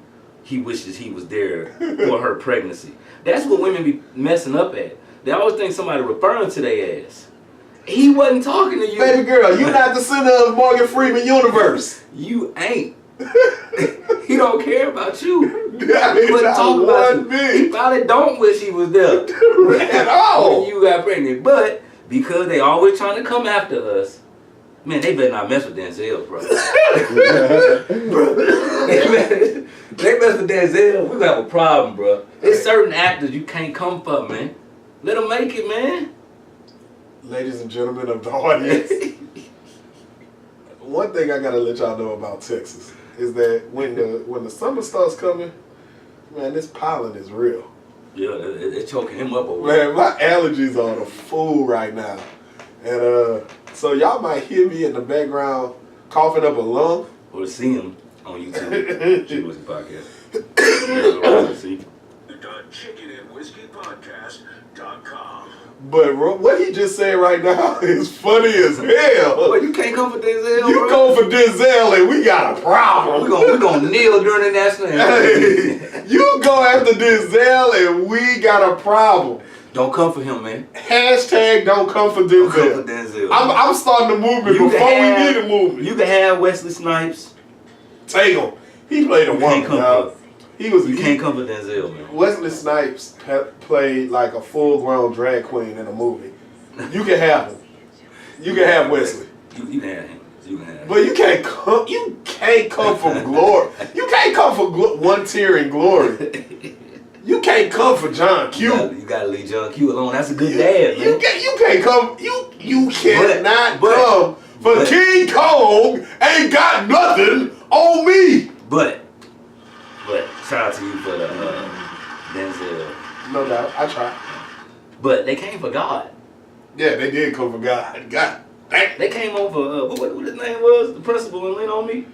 he wishes he was there for her pregnancy. That's what women be messing up at. They always think somebody referring to their ass. He wasn't talking to you. Baby girl, you're not the center of Morgan Freeman universe. You ain't. He don't care about you. He I wouldn't talk about you. bit. He probably don't wish he was there At all. when you got pregnant. But because they always trying to come after us, man, they better not mess with Denzel, bro. They mess with Denzel, we gonna have a problem, bro. There's certain actors you can't come for, man. Let them make it, man. Ladies and gentlemen of the audience, one thing I gotta let y'all know about Texas is that when the summer starts coming, man, this pollen is real. Yeah, they're choking him up over there. Man, my allergies are on a fool right now. And so y'all might hear me in the background coughing up a lung. Or see him on YouTube. Chicken Whiskey Podcast. See? The Chicken and Whiskey Podcast.com. But what he just said right now is funny as hell. Well, you can't come for Denzel, You bro. go for Denzel and we got a problem. We're gonna kneel during the national anthem. Hey, you go after Denzel and we got a problem. Don't come for him, man. Hashtag don't come for Don't come Denzel. for Denzel. I'm starting the movement You before can have- we need a movement. You can have Wesley Snipes. Take him. He played a You woman, can't come dog. You can't come for Denzel, man. Wesley Snipes played like a full-grown drag queen in a movie. You can have him. You can have Wesley. You can have him. You can have him. But you can't come. You can't come for glory. You can't come for one tier in glory. You can't come for John Q. You gotta leave John Q alone. That's a good dad, man. You can't come. You cannot But- come for King Kong. Ain't got nothing on me. But shout out to you for the Denzel. No doubt. I try. But they came for God. Yeah, they did come for God. God. Dang. They came over what his name was? The principal and Lean on Me.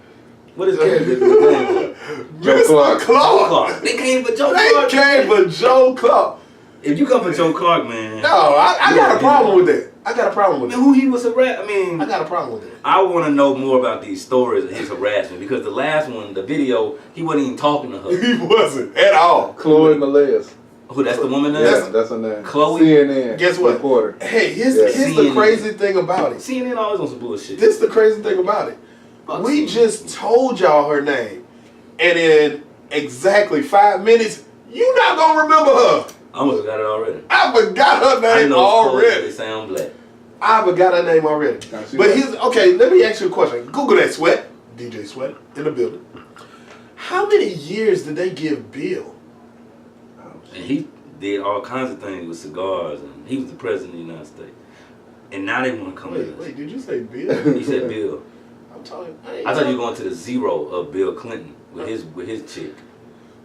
What is his name was? Mr. Clark. Joe Clark. Clark. They came for Joe They Clark. came for Joe Clark. If you come for Joe Clark, man. No, I got a problem with that. I got a problem with Man, that. who he was harassing? I mean, I got a problem with that. I want to know more about these stories of his harassment because the last one, the video, he wasn't even talking to her. He wasn't at all. Chloe Malayas. Who? That's the woman there. Yeah, that's her name. Chloe? CNN. Guess what? Reporter. Hey, here's Yeah. the CNN. crazy thing about it. CNN always on some bullshit. This is the crazy thing about it. Fuck We CNN. just told y'all her name, and in exactly 5 minutes, you not gonna remember her. I almost got it already. I forgot her I name know it's Chloe, already. they sound black. I forgot her name already. I see But that. here's okay. Let me ask you a question. Google that, Sweat. DJ Sweat in the building. How many years did they give Bill? And he did all kinds of things with cigars, and he was the president of the United States. And now they want to come with us. Wait, did you say Bill? He said Bill. I'm talking. I thought you were going to the zero of Bill Clinton with his chick.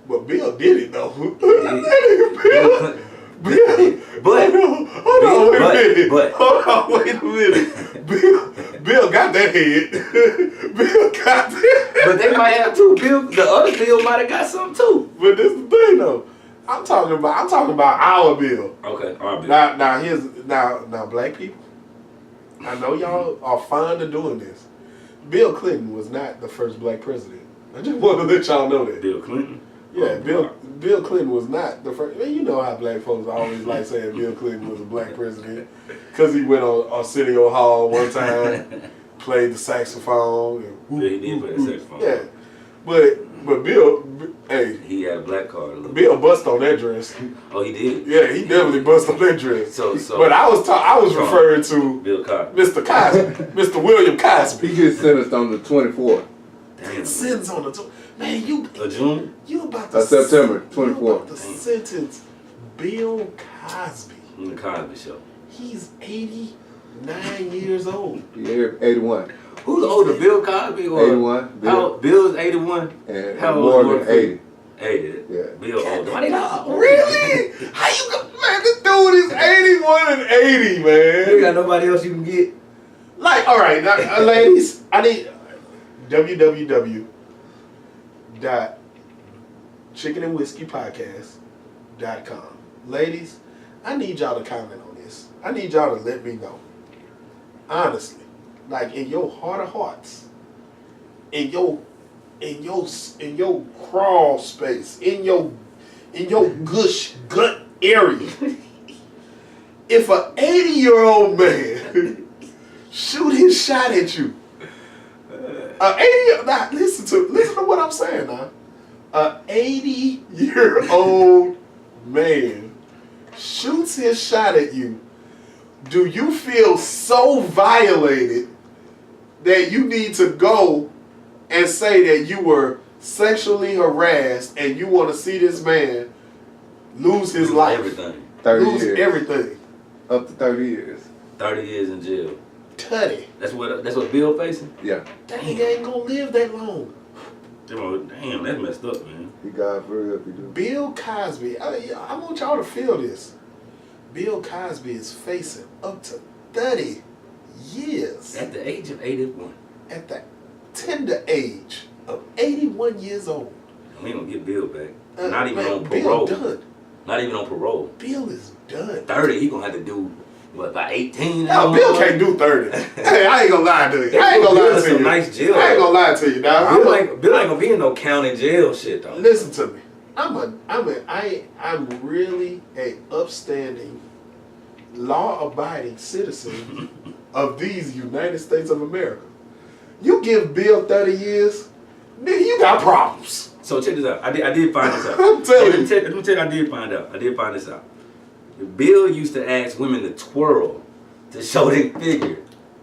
But Bill did it though. Bill Bill. Clinton. Bill. But- hold on, wait a minute. but- Hold on, wait a minute. Bill got that head. Bill got that. But they might have too. The other Bill might have got something too. But this is the thing though. I'm talking about our Bill. Okay, all right, Bill. Now black people. I know y'all are fond of doing this. Bill Clinton was not the first black president. I just want to let y'all know that. Bill Clinton. Yeah, Oh, Bill Clinton was not the first. Man, you know how black folks always like saying Bill Clinton was a black president because he went on Arsenio Hall one time, played the saxophone. And Yeah, he did play the saxophone. Yeah, but Bill, hey, He had a black card. A little bit. Bill bust on that dress. Oh, he did. Yeah, he definitely bust on that dress. So But I was referring to Bill Cosby. Mr. Cosby, Mr. William Cosby. He gets sentenced on the 24th. Damn. Sins on the man, June. you about to September you 24th. about to sentence Bill Cosby. In the Cosby Show. He's 89 years old. He here 81. Who's older, Bill Cosby or 81. How Bill's 81? And How old is Morgan 80. 80. Yeah. Bill older. Why they not? Really? How you go, man? This dude is 81 and 80, You man. got nobody else you can get? Like, all right, now, ladies, I need www.chickenandwhiskeypodcast.com. Ladies, I need y'all to comment on this. I need y'all to let me know. Honestly, like in your heart of hearts, in your crawl space, in your gush gut area. If an 80-year-old man shoot his shot at you. 80. Now listen to what I'm saying now. A 80-year-old man shoots his shot at you. Do you feel so violated that you need to go and say that you were sexually harassed and you want to see this man lose his life? Everything. 30 lose years. everything. Up to 30 years. 30 years in jail. 30. That's what Bill facing? Yeah. That nigga ain't gonna live that long. Damn, that's messed up, man. He got for real if he do. Bill Cosby, I want y'all to feel this. Bill Cosby is facing up to 30 years At the age of 81. at the tender age of 81 years old. We ain't gonna get Bill back. Not even Man, on Bill parole. done. Not even on parole. Bill is done. 30, he gonna have to do, what, about 18? No, Bill can't do 30. Hey, I ain't gonna lie to you. I ain't gonna lie to Some you. nice jail. I ain't gonna lie to you, dog. Bill ain't gonna be in no county jail shit, though. Listen to me. I'm really a upstanding, law-abiding citizen of these United States of America. You give Bill 30 years, nigga, you got problems. So check this out. I did find this out. I'm telling you. Let me tell you, I did find this out. Bill used to ask women to twirl to show their figure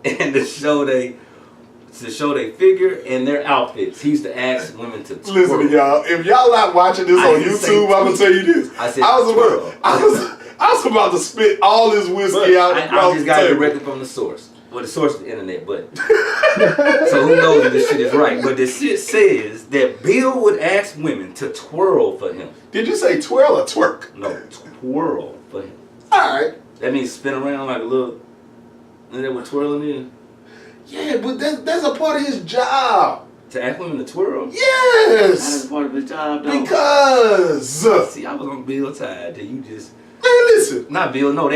and to show their figure and their outfits. He used to ask women to twirl. Listen to y'all. If y'all not watching this I on didn't say YouTube, I'm gonna tell you this. I said I was twirl. about to spit all this whiskey But out I across just the got it table. directly from the source. Well, the source is the internet, but so who knows if this shit is right? But this shit says that Bill would ask women to twirl for him. Did you say twirl or twerk? No, twirl for him. All right. That means spin around like a little. Isn't that what twirling is? Yeah, but that's a part of his job. To ask women to twirl? That is Yes. part of his job, though. Because See, I was on Bill's side till you just. man, listen. Not Bill, no,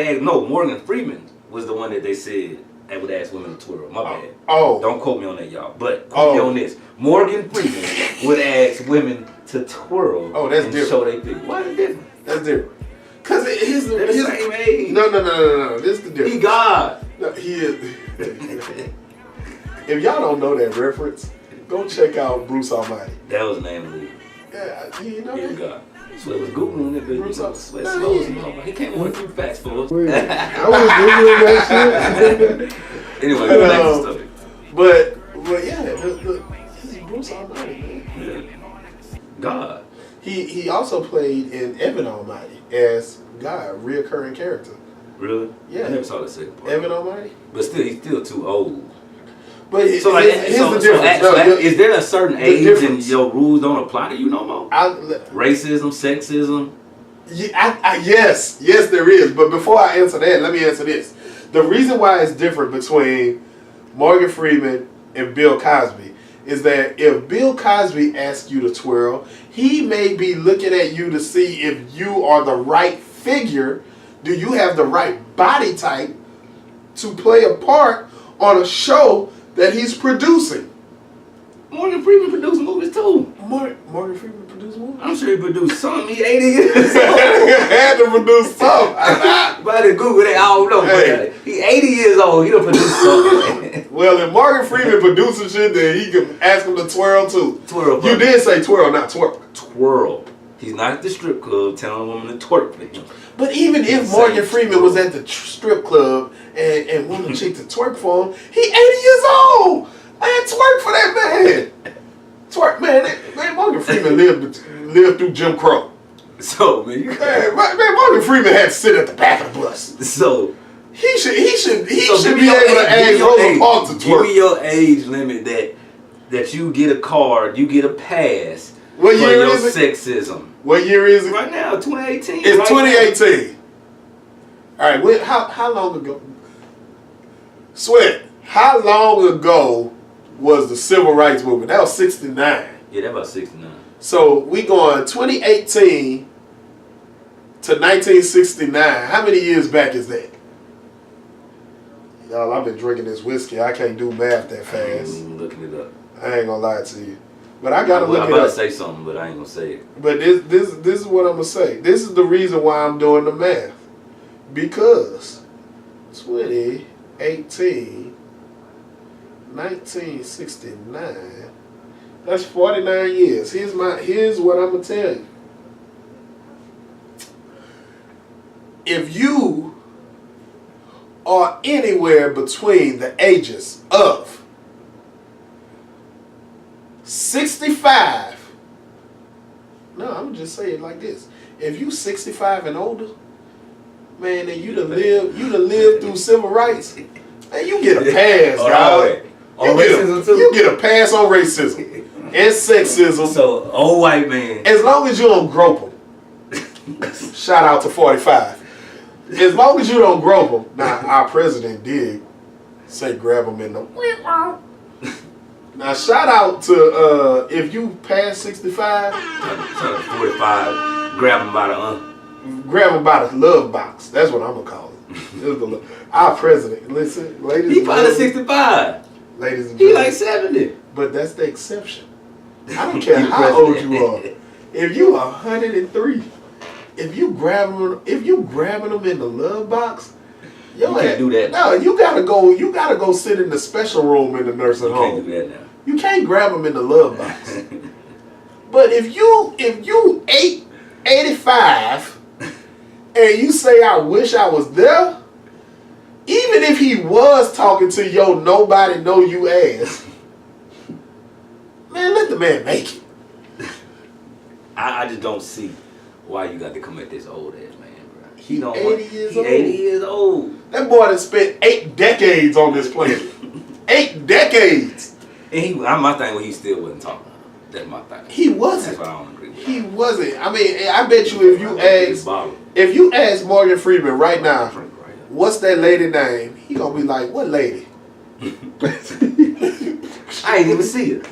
Morgan Freeman was the one that they said that would ask women to twirl. My bad. Oh. Don't quote me on that, y'all. But quote me on this. Morgan Freeman would ask women to twirl That's and different. show their figure. Why is it different? That's different. Cause his They're the same age. No. This is the difference. He God. No, he is. If y'all don't know that reference, go check out Bruce Almighty. That was the name of the movie. Yeah, you know He was that. God. Sweat was Googling it, but you know, Sweat slows him over. He can't work through facts for us. I was Googling that shit. Anyway, go back to the story. But yeah, this is Bruce Almighty, man. Yeah. God. He also played in Evan Almighty as God, reoccurring character. Really? Yeah. I never saw the second part. Evan Almighty. But still, he's still too old. But So here's like, the difference. is there a certain the age difference. and your rules don't apply to you no more? Racism, sexism. Yes, there is. But before I answer that, let me answer this. The reason why it's different between Morgan Freeman and Bill Cosby is that if Bill Cosby asks you to twirl, he may be looking at you to see if you are the right figure. Do you have the right body type to play a part on a show that he's producing? Morgan Freeman produced movies too. Morgan Freeman produced movies? I'm sure he produced some. He 80 years old. Had to produce something. But to Google that, I don't know. Hey. He 80 years old. He done produced something. Well, if Morgan Freeman producing shit, then he can ask him to twirl too. Twirl. You did say twirl, not twerk. Twirl. He's not at the strip club telling a woman to twerk for him. But even if Say Morgan Freeman twirl. was at the strip club and wanted a chick to twerk for him, he 80 years old. Man, twerk for that man. Twerk, man. Morgan Freeman lived through Jim Crow. So, man, Man, Morgan Freeman had to sit at the back of the bus. so He should be give able me to your ask age, Rosa Parks to give me twerk. your age limit that you get a card, you get a pass What for year your is it? sexism. What year is it? Right now, 2018. It's right 2018. All right, how long ago? Sweat. How long ago was the Civil Rights Movement? That was 69. Now. Yeah, that about 69. So we going 2018 to 1969. How many years back is that? Y'all, I've been drinking this whiskey. I can't do math that fast. I'm looking it up. I ain't gonna lie to you. But I gotta I'm look it about to up. say something, but I ain't gonna say it. But this is what I'm gonna say. This is the reason why I'm doing the math. Because 20 18, 1969. That's 49 years. Here's what I'm gonna tell you. If you are anywhere between the ages of 65. No, I'm gonna just say it like this. If you 65 and older, man, and you done lived through civil rights, man, you get a pass, dog. You get a pass on racism and sexism. So, old white man. As long as you don't grope them. Shout out to 45. As long as you don't grope them. Now, our president did say grab them in the... Now, shout out to if you pass 65... 45, grab them by the... Grab them by the love box. That's what I'm going to call it. Our president. Listen, ladies He probably 65. Ladies and He gentlemen. like 70. But that's the exception. I don't care how old you are. If you are 103, if you grabbing them in the love box, you can't do that. No, you gotta go sit in the special room in the nursing home. You can't do that now. You can't grab them in the love box. But if you 85 and you say I wish I was there, even if he was talking to your nobody know you ass, man, let the man make it. I just don't see why you got to come at this old ass man, bro. He 80 years old. 80 years old. That boy done spent 8 decades on this planet. 8 decades. And my thing was he still wasn't talking. That's my thing. He wasn't. That's what I don't agree with. He wasn't. I mean, I bet you if you ask Morgan Freeman right now, what's that lady name? He gonna be like, what lady? I ain't even see it.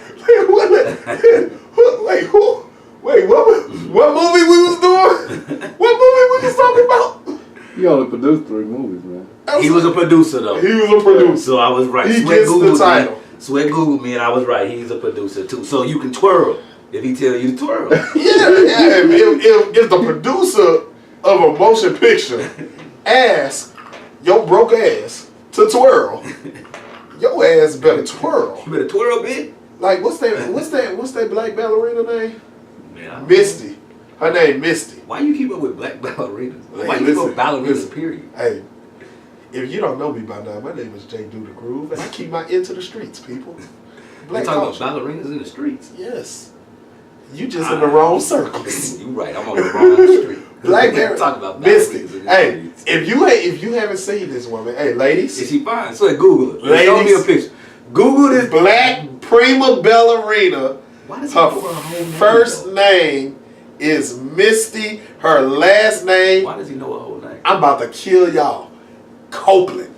Wait, who? Wait, what movie we was doing? What movie we was talking about? He only produced 3 movies, man. He was a producer, though. He was a producer. So I was right. He gets the title. Sweat Googled me, and I was right. He's a producer, too. So you can twirl if he tell you to twirl. Yeah. If the producer of a motion picture asks your broke ass to twirl, your ass better twirl. You better twirl, bitch. Like what's that black ballerina name? Man, Misty. Her name Misty. Why you keep up with black ballerinas? Hey, Why you keep up with ballerinas, period? Hey, if you don't know me by now, my name is Jay Do the Groove, and I keep my ear to the streets, people. Black talking about ballerinas in the streets? Yes. You just in the wrong circles. You right. I'm on the wrong street. Black talking about Misty. ballerinas in the Hey, streets. if you haven't seen this woman, hey, ladies. Is she fine? So Google it. Ladies. Show me a picture. Google this Black prima ballerina. Why does Her first name is Misty. Her last name. Why does he know her whole name? I'm about to kill y'all. Copeland.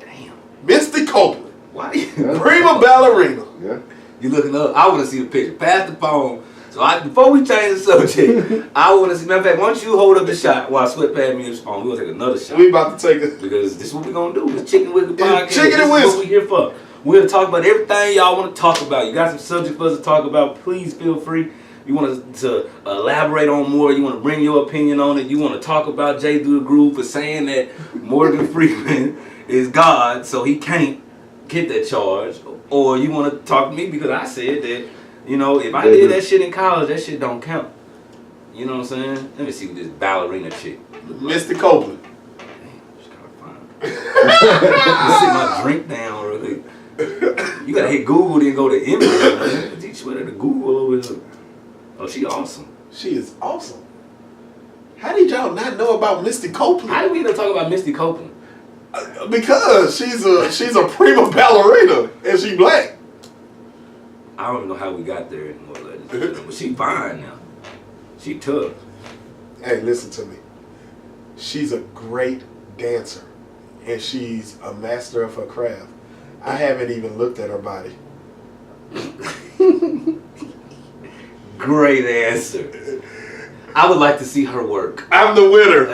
Damn. Misty Copeland. Why do you? Prima ballerina. Yeah. You looking up? I want to see the picture. Pass the phone. So before we change the subject, I want to see. Matter of fact, once you hold up the shot while Sweat pass me his phone, we're gonna take another shot. We about to take it. Because this is what we're gonna do. It's Chicken Whiskey Podcast. Chicken and This is whiskey. what we here for. We're gonna talk about everything y'all want to talk about. You got some subjects for us to talk about? Please feel free. You want us to elaborate on more? You want to bring your opinion on it? You want to talk about Jay Do the Groove for saying that Morgan Freeman is God, so he can't get that charge? Or you want to talk to me because I said that, you know, if I did that shit in college, that shit don't count. You know what I'm saying? Let me see what this ballerina chick look like. Mr. Copeland. Damn, she's kind of fine. Let's sit my drink down real quick. You gotta hit Google, then go to image, man. Teach you to Google over here. Oh, she awesome. She is awesome. How did y'all not know about Misty Copeland? How did we end up talking about Misty Copeland? Because she's a prima ballerina and she black. I don't even know how we got there anymore, ladies. But she fine now. She tough. Hey, listen to me. She's a great dancer and she's a master of her craft. I haven't even looked at her body. Great answer. I would like to see her work. I'm the winner.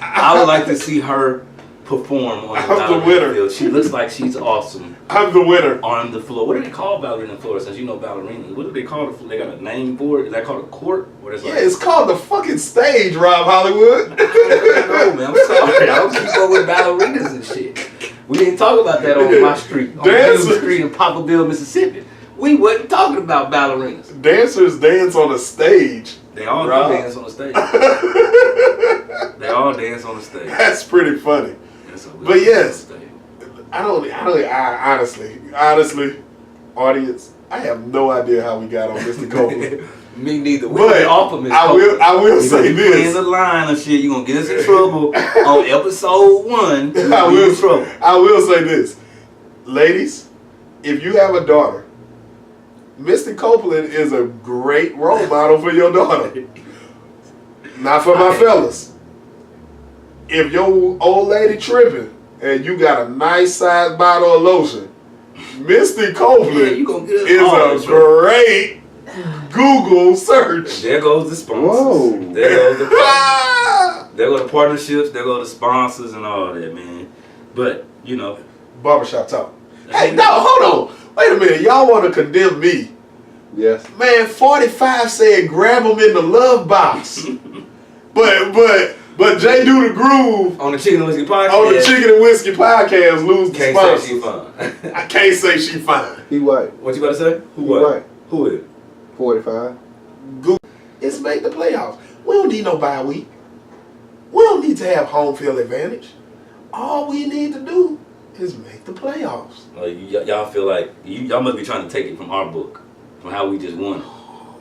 I would like to see her perform on the ballerina field. She looks like she's awesome. I'm the winner. On the floor. What do they call ballerina floor? Since you know ballerinas, what do they call the floor? They got a name for it? Is that called a court? Or Yeah, it's called the fucking stage, RobHollywood. I don't know, man. I'm sorry. I don't keep up with ballerinas and shit. We didn't talk about that on my street, on Dancers Street in Poplarville, Mississippi. We wasn't talking about ballerinas. Dancers dance on a stage. They all do dance on the stage. They all dance on the stage. That's pretty funny. But yes, I honestly, audience, I have no idea how we got on Mr. Copeland. Me neither. But off of Mr. I will say this. In the line of shit, you gonna get us in trouble on episode 1. I will say this, ladies, if you have a daughter, Mr. Copeland is a great role model for your daughter. Not for my fellas. If your old lady tripping and you got a nice size bottle of lotion, Mr. Copeland is a great Google search. There goes the sponsors. Whoa. There go the partnerships. There go the sponsors and all that, man. But you know, barbershop talk. Hey, no, hold on. Wait a minute. Y'all want to condemn me? Yes. Man, 45 said grab them in the love box. But Jay Do the Groove on the Chicken and Whiskey podcast. On the Chicken and Whiskey podcast lose the sponsors. Say she fine. I can't say she fine. He white. What you about to say? He white. Who is? 45. It's make the playoffs. We don't need no bye week. We don't need to have home field advantage. All we need to do is make the playoffs. Y'all feel like y'all must be trying to take it from our book, from how we just won. Oh,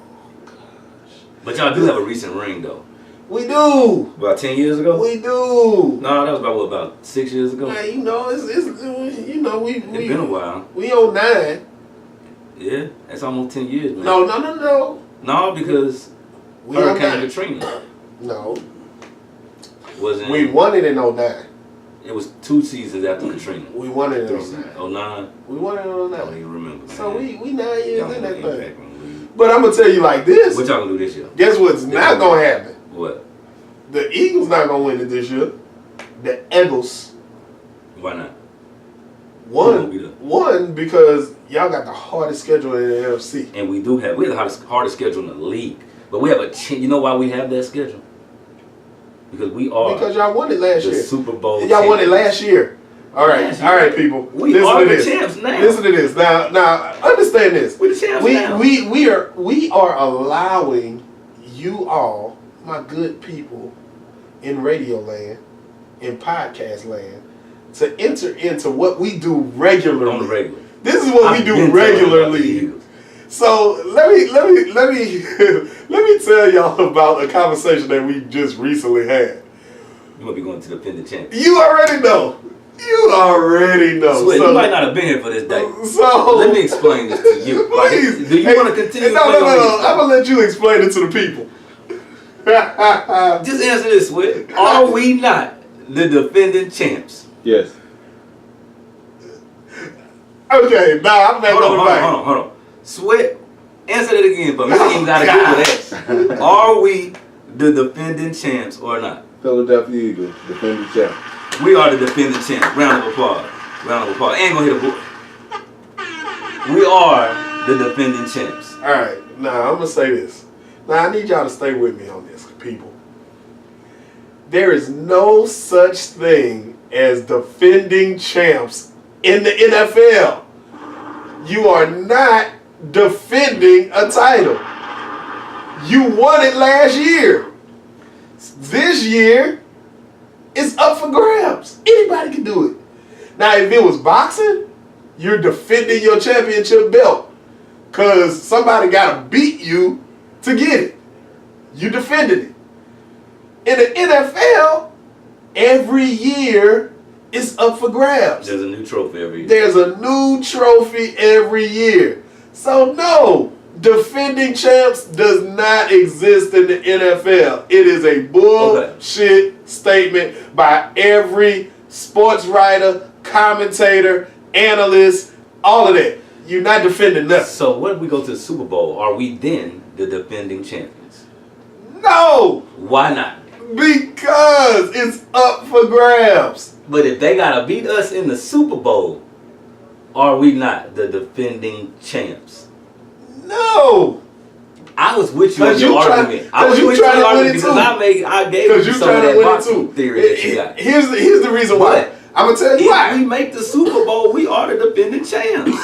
gosh. But y'all do have a recent ring though. We do. About 10 years ago? We do. No, that was about 6 years ago? Man, you know, it's it's been a while. We on 9. Yeah, that's almost 10 years, man. No. No, because we Hurricane Katrina. No. Wasn't. We won it in 09. It was 2 seasons after Katrina. We won it in 09. 09? We won it in 09. I don't even remember, man. So we 9 years y'all in that thing. back but I'm going to tell you like this. What y'all going to do this year? Guess what's not going to happen? What? The Eagles not going to win it this year. The Eagles. Why not? One, because y'all got the hardest schedule in the NFC. And we have the hardest schedule in the league. But we have you know why we have that schedule? Because we are. Because y'all won it last year. The Super Bowl. Y'all won it last year. All right, people. We are the champs now. Listen to this. Now, understand this. We're the champs now. We are allowing you all, my good people, in radio land, in podcast land, to enter into what we do regularly. On the regular. This is what we do regularly. So let me tell y'all about a conversation that we just recently had. You might be going to the defend the champ. You already know. So you might not have been here for this day. So let me explain this to you. Please. Do you want to continue? No. I'm gonna let you explain it to the people. Just answer this, Sweat. Are we not the defending champs? Yes. Okay, now I'm back on the back. Hold on. Sweat, answer that again for me. You ain't got to Google that. Are we the defending champs or not? Philadelphia Eagles, defending champ. We are the defending champs. Round of applause. Ain't gonna hit a book. We are the defending champs. All right, now I'm gonna say this. Now I need y'all to stay with me on this, people. There is no such thing as defending champs in the NFL. You are not defending a title. You won it last year. This year, it's up for grabs. Anybody can do it. Now, if it was boxing, you're defending your championship belt because somebody got to beat you to get it. You defended it. In the NFL, every year it's up for grabs. There's a new trophy every year. There's a new trophy every year. So no, defending champs does not exist in the NFL. It is a bullshit statement by every sports writer, commentator, analyst, all of that. You're not defending nothing. So when we go to the Super Bowl, are we then the defending champions? No! Why not? Because it's up for grabs. But if they gotta beat us in the Super Bowl, are we not the defending champs? No. I was with you on your argument. I was with you on your argument because I gave you some of that boxing theory that you got. Here's the reason why. I'm gonna tell you If why. we make the Super Bowl, we are the defending champs.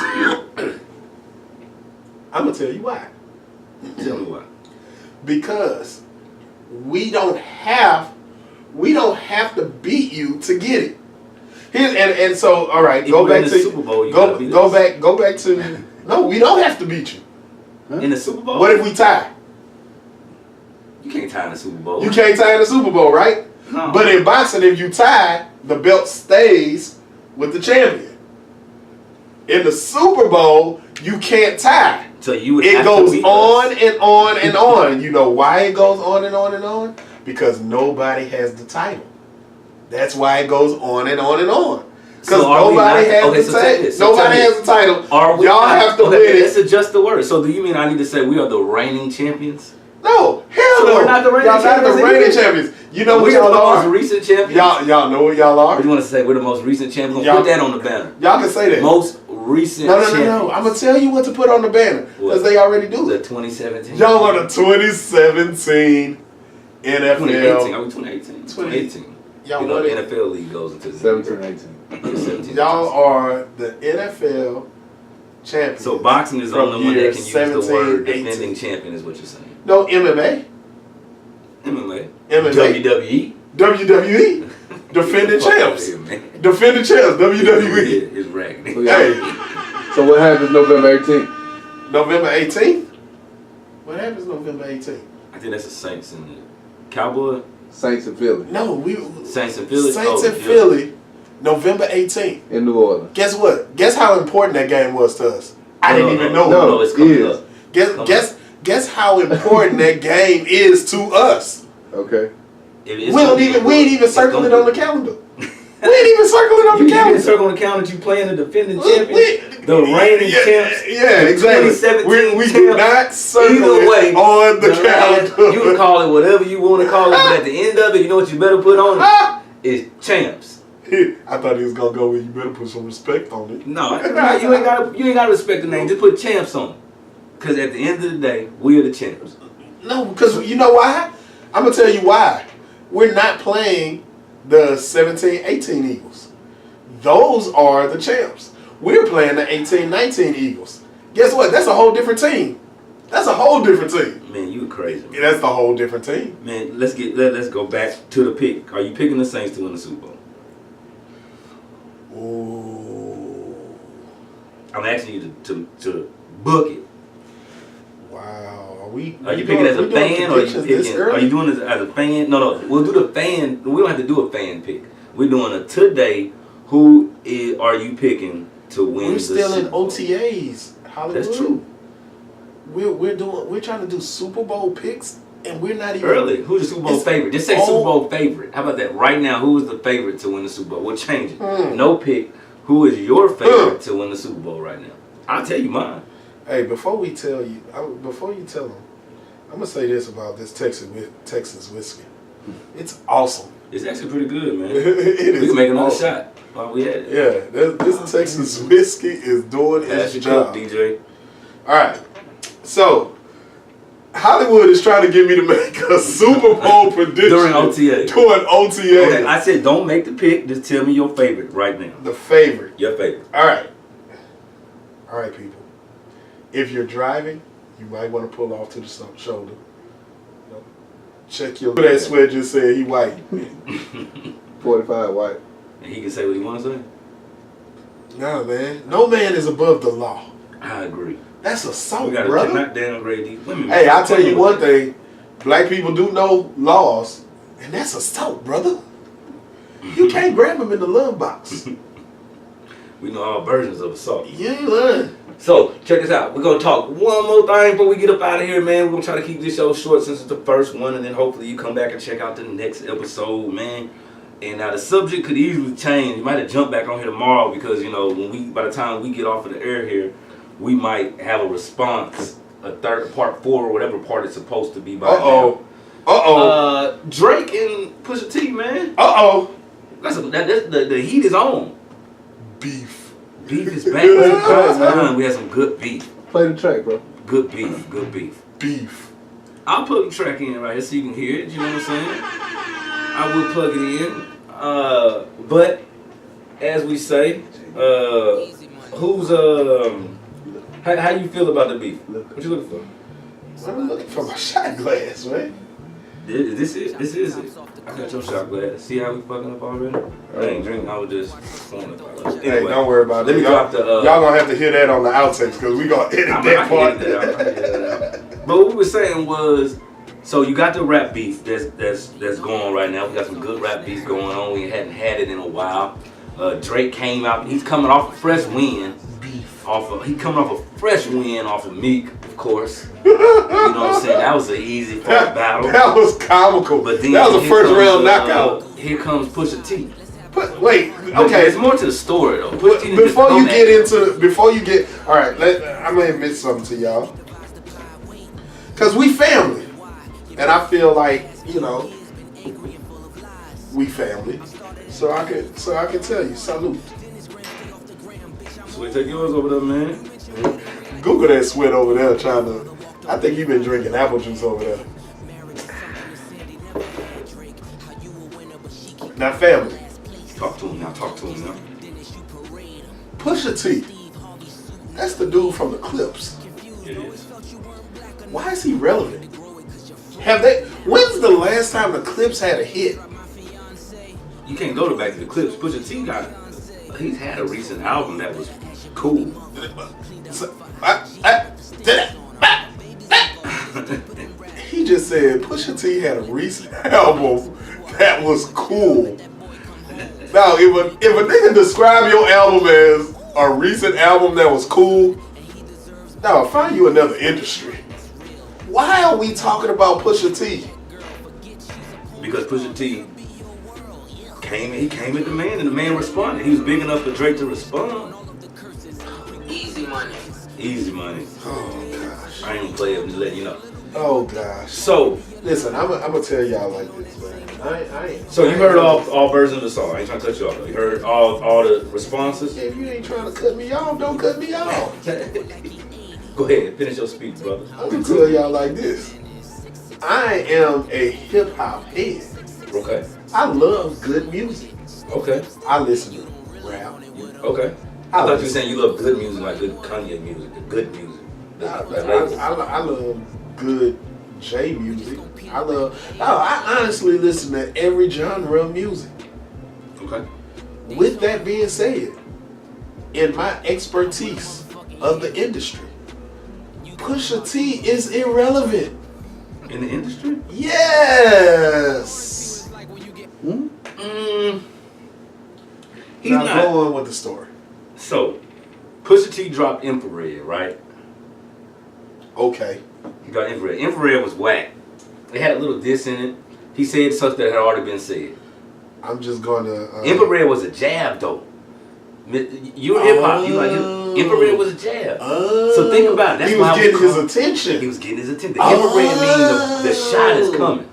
I'm gonna tell you why. Tell me why. Because we don't have to beat you to get it. And so all right, If go we're back in the to Super Bowl, you gotta beat go us. back to no, we don't have to beat you. In the Super Bowl? What if we tie? You can't tie in the Super Bowl. You can't tie in the Super Bowl, right? No. But in boxing, if you tie, the belt stays with the champion. In the Super Bowl, you can't tie. So you would It have goes to beat on us. and on and on. You know why it goes on and on and on? Because nobody has the title. That's why it goes on and on and on. Because So are we nobody not- has okay, the so title. so Nobody tell me, has the title. Are we Y'all not- have to okay, win let's it. adjust the word. So do you mean I need to say we are the reigning champions? No, hell So no. we're not the reigning y'all not champions the reigning either? champions. You know what We are y'all the are? most recent champions. Y'all know what y'all Or are? you want to say we're the most recent champions? Y'all- Put that on the banner. Y'all can say that. Most recent No. champions. I'm gonna tell you what to put on the banner because What? they already do The it. 2017. Y'all are the 2017 NFL. 2018. Are we 2018? 2018. Y'all You know, what the it- NFL league goes into 17, 18. 17. Y'all are the NFL champions. So boxing is the from only one that year can use the word 18. defending champion, is what you're saying. No, MMA. MMA. MMA. WWE. WWE. Defending Fuck champs. out here, man. Defending champs. WWE. It's raggedy. So, yeah. Hey, So what happens November 18th? November 18th? What happens November 18th? I think that's the Saints and the Cowboy. Saints and Philly No, we Saints and Philly. Saints Oh, and yeah. Philly, November 18th. in New Orleans. Guess what? Guess how important that game was to us. I didn't even know. No, it's coming Yes. up. Guess how important that game is to us. Okay. We ain't even circle it on the calendar. We ain't even circle it on You the didn't calendar. circle on the calendar. You playing the defending We- champions, the reigning champs. Yeah, the exactly. 2017 We do champs. not circle Either way, it on the calendar. You can call it whatever you want to call it, but at the end of it, you know what you better put on it? Is champs. I thought he was gonna go with you better put some respect on it. No, you ain't gotta respect the name. Just put champs on it. Cause at the end of the day, we are the champs. No, because you know why? I'm gonna tell you why. We're not playing the 17-18 Eagles. Those are the champs. We're playing the 18-19 Eagles. Guess what? That's a whole different team. That's a whole different team. Man, you crazy. Man. Yeah, that's the whole different team. Man, let's go back to the pick. Are you picking the Saints to win the Super Bowl? Ooh. I'm asking you to book it. Wow. Are you picking as a fan, or are you picking? Are you doing this as a fan? No. We'll do the fan. We don't have to do a fan pick. We're doing a today. Who are you picking to win? We're still in Super Bowl? OTAs, Hollywood. That's true. We're trying to do Super Bowl picks, and we're not even Early. Who's the Super Bowl It's favorite? Just say all- Super Bowl favorite. How about that? Right now, who is the favorite to win the Super Bowl? We'll change it. Hmm. No pick. Who is your favorite to win the Super Bowl right now? I'll tell you mine. Hey, before you tell them, I'm gonna say this about this Texas whiskey. It's awesome. It's actually pretty good, man. It is. We can make another awesome. shot while we at it. Yeah, this Texas whiskey is doing That's its your cook, job. DJ. All right, so Hollywood is trying to get me to make a Super Bowl prediction During OTA. During OTA. Okay, I said don't make the pick. Just tell me your favorite right now. The favorite. Your favorite. All right, people. If you're driving, you might want to pull off to the shoulder. You know, check your. That sweat just said he white. 45 white. And he can say what he wants to say. Nah, man. No man is above the law. I agree. That's assault, We gotta brother. not downgrade these women. Hey, I'll tell you one thing. Black people do know laws, and that's assault, brother. You can't grab them in the love box. We know all versions of assault. You ain't learn. So, check this out. We're going to talk one more thing before we get up out of here, man. We're going to try to keep this show short since it's the first one, and then hopefully you come back and check out the next episode, man. And now the subject could easily change. You might have jumped back on here tomorrow because, you know, by the time we get off of the air here, we might have a response, a third part 4 or whatever part it's supposed to be by now. Drake and Pusha T, man. That's the heat is on. Beef. Beef is back. We had some good beef. Play the track, bro. Good beef. Good beef. Beef. I'll plug the track in right here so you can hear it. You know what I'm saying? I will plug it in. But as we say, who's how you feel about the beef? What you looking for? I'm looking for my shot glass, man. This is it. I got your shot glass. See how we fucking up already? I ain't drinking. I was just phone about it. Hey, don't worry about it. Let me drop the. Y'all gonna have to hear that on the outtakes because we gonna edit that part. But what we were saying was, so you got the rap beef that's going on right now. We got some good rap beef going on. We hadn't had it in a while. Drake came out. He's coming off a fresh win. He coming off a fresh win off of Meek, of course. You know what I'm saying? That was an easy battle. That was comical. But then that was a first round knockout. Here comes Pusha T. But wait, okay. There's more to the story though. Before you get, all right. I'm gonna admit something to y'all. Cause we family, and I feel like we family. So I can tell you, salute. Sweet, take yours over there, man. Google that sweat over there, I think you've been drinking apple juice over there. Now, family. Talk to him now. Pusha T. That's the dude from the Clips. It is. Why is he relevant? When's the last time the Clips had a hit? You can't go back to the Clips. Pusha T he's had a recent album that was cool. He just said Pusha T had a recent album that was cool. Now, if a nigga describe your album as a recent album that was cool, now find you another industry. Why are we talking about Pusha T? Because Pusha T he came at the man and the man responded. He was big enough for Drake to respond. Easy money. Oh gosh. I ain't gonna play it, I'm just letting you know. Oh gosh. So listen, I'm gonna tell y'all like this, man. So you heard all versions of the song. I ain't trying to cut you off. You heard all the responses. If you ain't trying to cut me off, don't cut me off. Go ahead, finish your speech, brother. I'm gonna tell y'all like this. I am a hip hop head. Okay. I love good music. Okay. I listen to rap. Okay. I thought you were saying you love good music, like good Kanye music, the good music. I love good J music. I honestly listen to every genre of music. Okay. With that being said, in my expertise of the industry, Pusha T is irrelevant. In the industry? Yes. He's now not. go on with the story. So, Pusha T dropped Infrared, right? Okay. He got Infrared. Infrared was whack. It had a little diss in it. He said stuff that had already been said. I'm just gonna. Infrared was a jab, though. You're hip hop. You like Infrared was a jab. So think about it. That's he was getting his attention. He was getting his attention. The infrared means the shot is coming.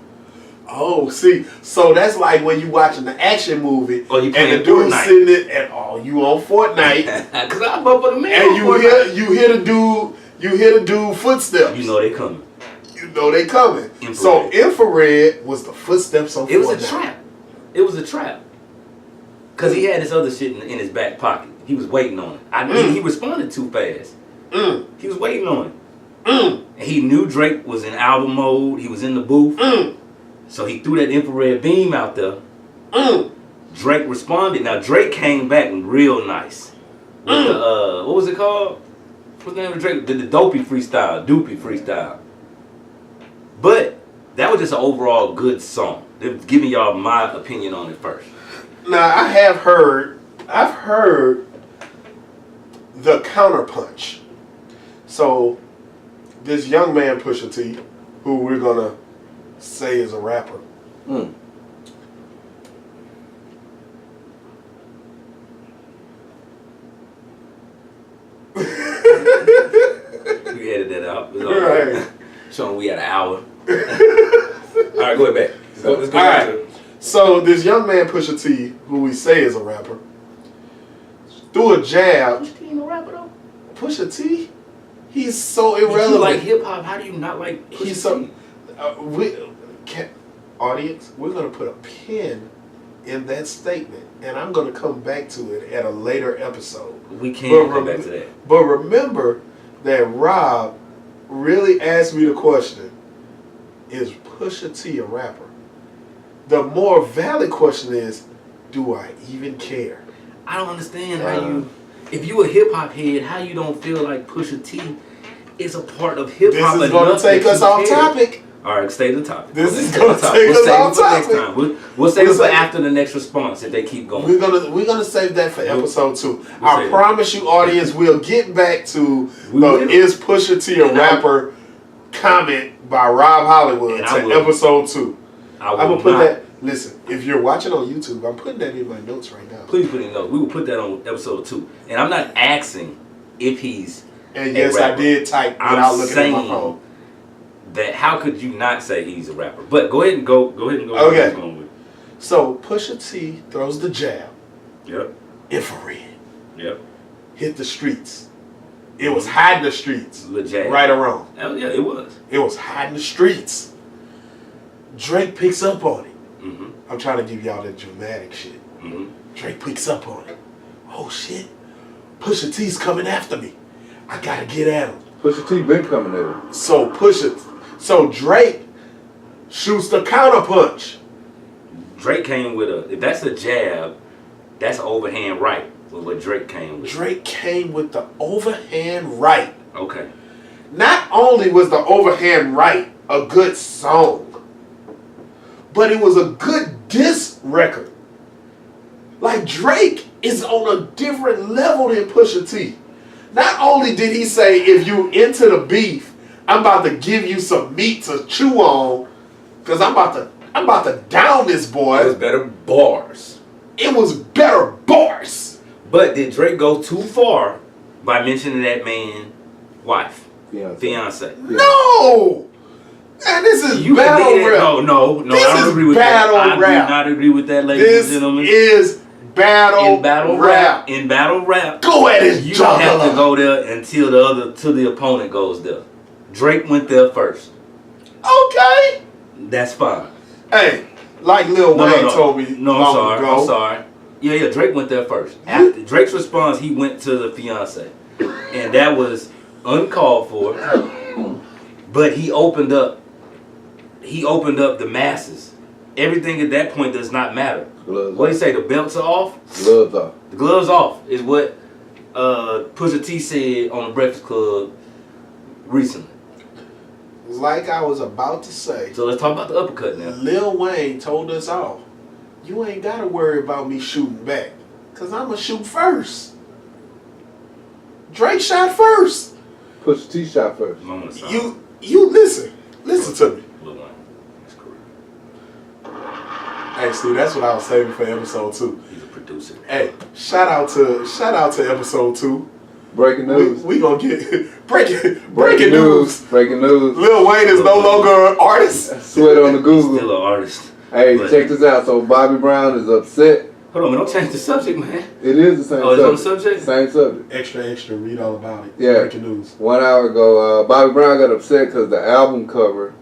Oh, see, so that's like when you watching the action movie you and the dude Fortnite. sitting there and you on Fortnite. Cause I'm up for the man. And you hear the dude footsteps. You know they coming. Infrared. So infrared was the footsteps on Fortnite. It was a trap. Cause he had this other shit in his back pocket. He was waiting on it. He responded too fast. He was waiting on it. And he knew Drake was in album mode. He was in the booth. So he threw that infrared beam out there. Drake responded. Now Drake came back real nice. With the, what was it called? What's the name of Drake? The Doopy freestyle. But that was just an overall good song. They're giving y'all my opinion on it first. Now I've heard the counterpunch. So this young man Pusha T, who we're gonna say is a rapper. You edit that out. It's all right. Showing we had an hour. Alright, go ahead back. Let's go back to it. So this young man Pusha T, who we say is a rapper, threw a jab. Pusha T ain't a rapper though. Pusha T? He's so irrelevant. You like hip hop, how do you not like Pusha T? Audience, we're gonna put a pin in that statement, and I'm going to come back to it at a later episode. We can come back to that. But remember that Rob really asked me the question, is Pusha T a rapper? The more valid question is, do I even care? I don't understand how you, if you a hip hop head, how you don't feel like Pusha T is a part of hip hop. This is going to take us off topic. All right, stay to the topic. This is going to take us off topic. We'll save it for after the next response if they keep going. We're gonna save that for episode 2. I promise you, audience, we'll get back to the is Pusha T a rapper comment by Rob Hollywood to episode 2. I'm gonna put that. Listen, if you're watching on YouTube, I'm putting that in my notes right now. Please put it in notes. We will put that on episode 2. And I'm not asking if he's. And yes, I did type without looking at my phone. That how could you not say he's a rapper? But go ahead and go. Okay. So Pusha T throws the jab. Yep. Infrared. Yep. Hit the streets. It was hot in the streets. Legit. Right or wrong? Oh yeah, it was. It was hot in the streets. Drake picks up on it. Mm-hmm. I'm trying to give y'all that dramatic shit. Mm-hmm. Drake picks up on it. Oh shit. Pusha T's coming after me. I gotta get at him. Pusha T been coming at him. So Drake shoots the counterpunch. Drake came with if that's a jab, that's an overhand right. Was what Drake came with. Drake came with the overhand right. Okay. Not only was the overhand right a good song, but it was a good diss record. Like Drake is on a different level than Pusha T. Not only did he say, if you into the beef, I'm about to give you some meat to chew on, because I'm about to down this boy. It was better bars. It was better bars. But did Drake go too far by mentioning that man wife? Fiance. No! And this is battle rap. No. This I don't agree with battle that. rap. I do not agree with that, ladies and gentlemen. This is battle rap. In battle rap, go at his you don't have to go there until the opponent goes there. Drake went there first. Okay. That's fine. Hey, like Lil Wayne told me I'm sorry. Yeah, Drake went there first. After Drake's response, he went to the fiance. And that was uncalled for. But he opened up the masses. Everything at that point does not matter. What do you say? The belts are off? Gloves off. The gloves off is what Pusha T said on the Breakfast Club recently. Like I was about to say. So let's talk about the uppercut now. Lil Wayne told us all, you ain't got to worry about me shooting back, because I'm going to shoot first. Drake shot first. Pusha T shot first. You listen to me. Lil Wayne. That's correct. Hey, Steve, that's what I was saving for episode 2. He's a producer. Hey, shout out to episode 2. Breaking news. We gonna get breaking news. Breaking news. Lil Wayne is no longer an artist. Sweat on the Google. Still an artist. Hey, check this out. So Bobby Brown is upset. Hold on, man, don't change the subject, man. It is the same subject. Oh, it's on the subject? Same subject. Extra, read all about it. Yeah. Breaking news. 1 hour ago, Bobby Brown got upset because the album cover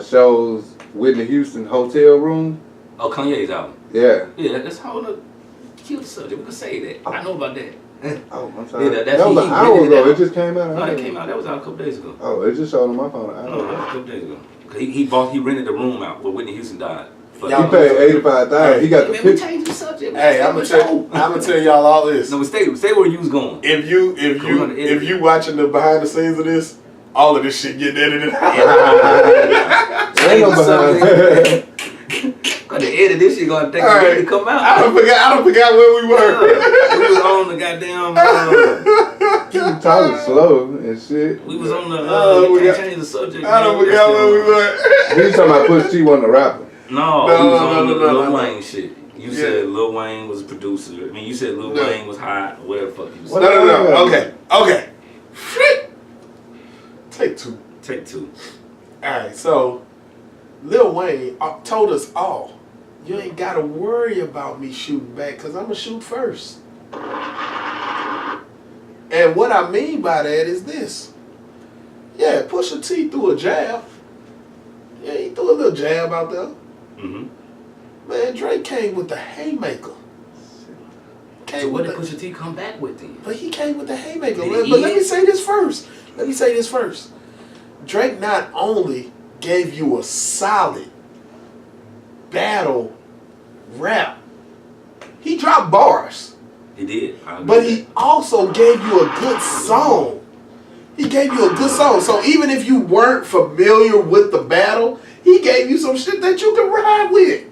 shows Whitney Houston hotel room. Oh, Kanye's album. Yeah. Yeah, that's how to kill the subject. We can say that. I know about that. Oh, I'm sorry. Yeah, that was an hour ago. It just came out. No, that came out. That was out a couple days ago. Oh, it just showed on my phone. No, that was a couple days ago. He rented the room out where Whitney Houston died. He paid $85,000. He got the picture. We changed the subject. Hey, I'm gonna tell y'all all this. No, stay where you was going. If you watching the behind the scenes of this, all of this shit getting edited out. Ain't no behind. Got to edit this shit. Gonna take a minute to come out. I don't forgot where we were. We was on the goddamn. Keep talking slow and shit. We was on the. We can't change the subject. I don't forgot where we were. You talking about Pusha T wasn't a rapper? No, we was on the Lil Wayne shit. You said Lil Wayne was a producer. I mean, you said Lil Wayne was hot, or whatever the fuck you said. No. Okay. Take two. Alright, so Lil Wayne told us all, you ain't gotta worry about me shooting back, because I'm gonna shoot first. And what I mean by that is this. Yeah, Pusha T threw a jab. Yeah, he threw a little jab out there. Mm-hmm. Man, Drake came with the haymaker. So what did Pusha T come back with then? But he came with the haymaker. But let me say this first. Drake not only gave you a solid battle rap, he dropped bars. He did. But he also gave you a good song. So even if you weren't familiar with the battle, he gave you some shit that you can ride with.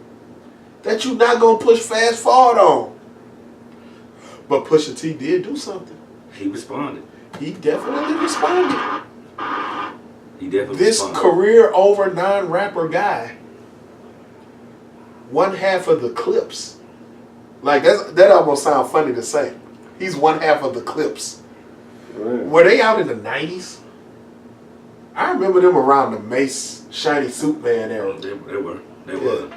That you're not going to push fast forward on. But Pusha T did do something. He responded. He definitely responded. This responded. career over non-rapper guy, one half of the Clips. Like that almost sounds funny to say. He's one half of the Clips. Right. Were they out in the 90s? I remember them around the Mace Shiny Suit Man era. They were.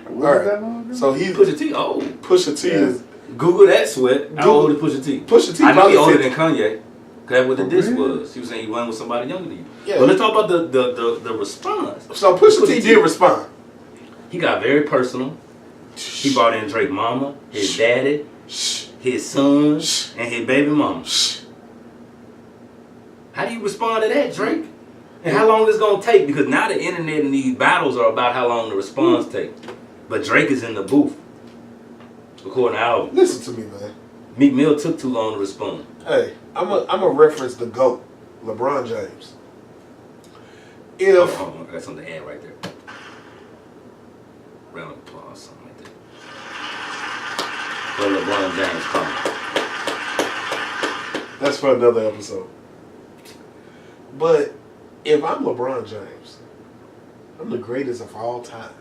Alright. So he's Pusha T old. Pusha T is Google that, Sweat. How old is Pusha T? Pusha T. I know he probably older 50. than Kanye. That's what the diss was. He was saying he won with somebody younger than you. Yeah. But let's talk about the response. So Pusha T did respond. He got very personal. He brought in Drake mama, his daddy, his son, and his baby mama. How do you respond to that, Drake? And how long it's gonna take? Because now the internet and these battles are about how long the response takes. But Drake is in the booth recording an album. Listen to me, man. Meek Mill took too long to respond. Hey, I'm a reference the GOAT, LeBron James. If I got something to add right there. Round of applause, something like that. For LeBron James coming. that's for another episode. But if I'm LeBron James, I'm the greatest of all times.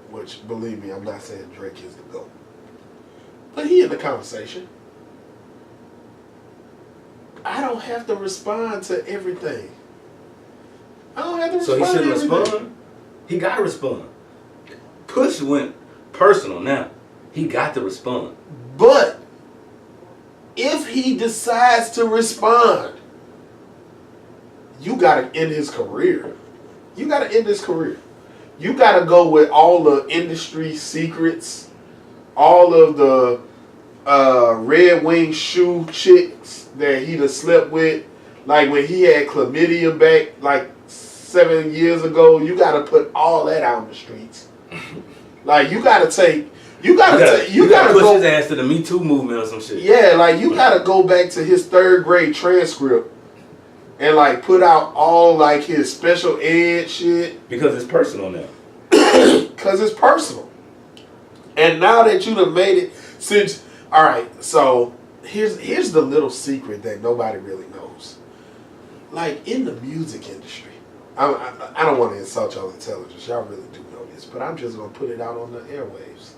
Which, believe me, I'm not saying Drake is the GOAT. But he in the conversation. I don't have to respond to everything. I don't have to So respond he shouldn't to everything. respond? He got to respond. Push went personal now. He got to respond. But if he decides to respond, you got to end his career. You got to end his career. You got to go with all the industry secrets, all of the Red Wing shoe chicks that he done slept with. Like when he had chlamydia back like 7 years ago, you got to put all that out in the streets. Like you got to take, you got to push go his ass to the MeToo movement or some shit. Yeah, like you got to go back to his 3rd grade transcript and like put out all like his special ed shit. Because it's personal now. Because it's personal. And now that you done made it, since, alright, so here's the little secret that nobody really knows. Like in the music industry, I don't want to insult y'all's intelligence, y'all really do know this, but I'm just going to put it out on the airwaves.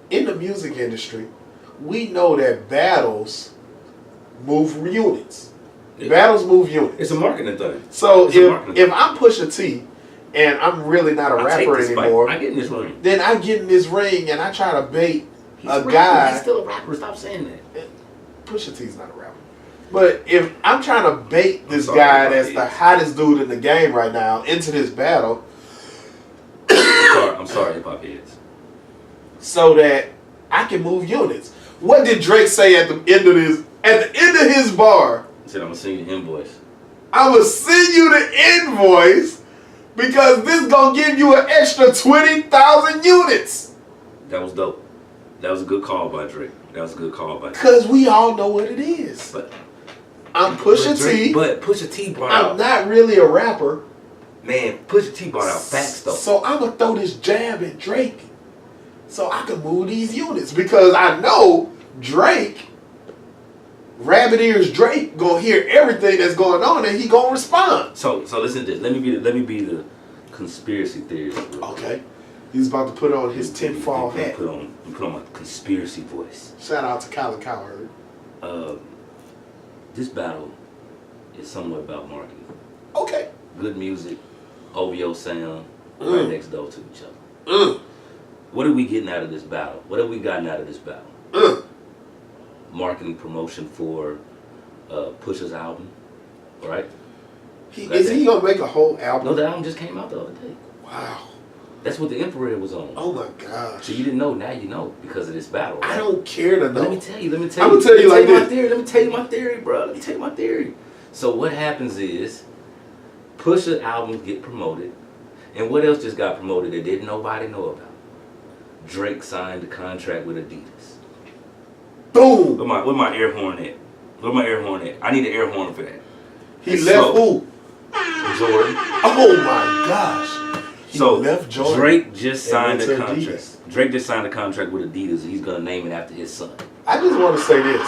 In the music industry, we know that battles move units. Yeah. Battles move units. It's a marketing thing. So if I'm Pusha T and I'm really not a rapper anymore, I get in this ring. then I get in this ring and I try to bait He's a a guy. He's still a rapper. Stop saying that. Pusha T's not a rapper. But if I'm trying to bait this sorry, guy that's the hottest dude in the game right now into this battle, I'm sorry, hip hop heads. so that I can move units. What did Drake say at the end of this? At the end of his bar, He said, "I'm gonna send you the invoice." I'm gonna send you the invoice because this gonna give you an extra 20,000 units. That was dope. That was a good call by Drake. Because we all know what it is. But I'm Pusha T. But Pusha T brought I'm out. not really a rapper. Man, Pusha T brought out facts though. So I'm going to throw this jab at Drake so I can move these units. Because I know Drake, Rabbit Ears Drake, going to hear everything that's going on and he going to respond. So listen to this. Let me be the conspiracy theorist. Okay. He's about to put on his tinfoil hat. Put on my conspiracy voice. Shout out to Colin Cowherd. This battle is somewhat about marketing. Okay. Good music, OVO sound, right next door to each other. What are we getting out of this battle? What have we gotten out of this battle? Marketing promotion for Pusha's album, right? Is he going to make a whole album? No, the album just came out the other day. Wow. That's what the infrared was on. Oh my gosh. So you didn't know, now you know because of this battle. Right? I don't care to know. Let me tell you. I'm gonna tell you like this. Let me tell you my theory, bro. Let me tell you my theory. So what happens is, Pusha albums get promoted, and what else just got promoted that didn't nobody know about? Drake signed a contract with Adidas. Boom. Where my air horn at? Where my air horn at? I need an air horn for that. He left who? Jordan. Oh my gosh. He left Jordan. Drake just signed a contract. Adidas. Drake just signed a contract with Adidas, and he's gonna name it after his son. I just want to say this: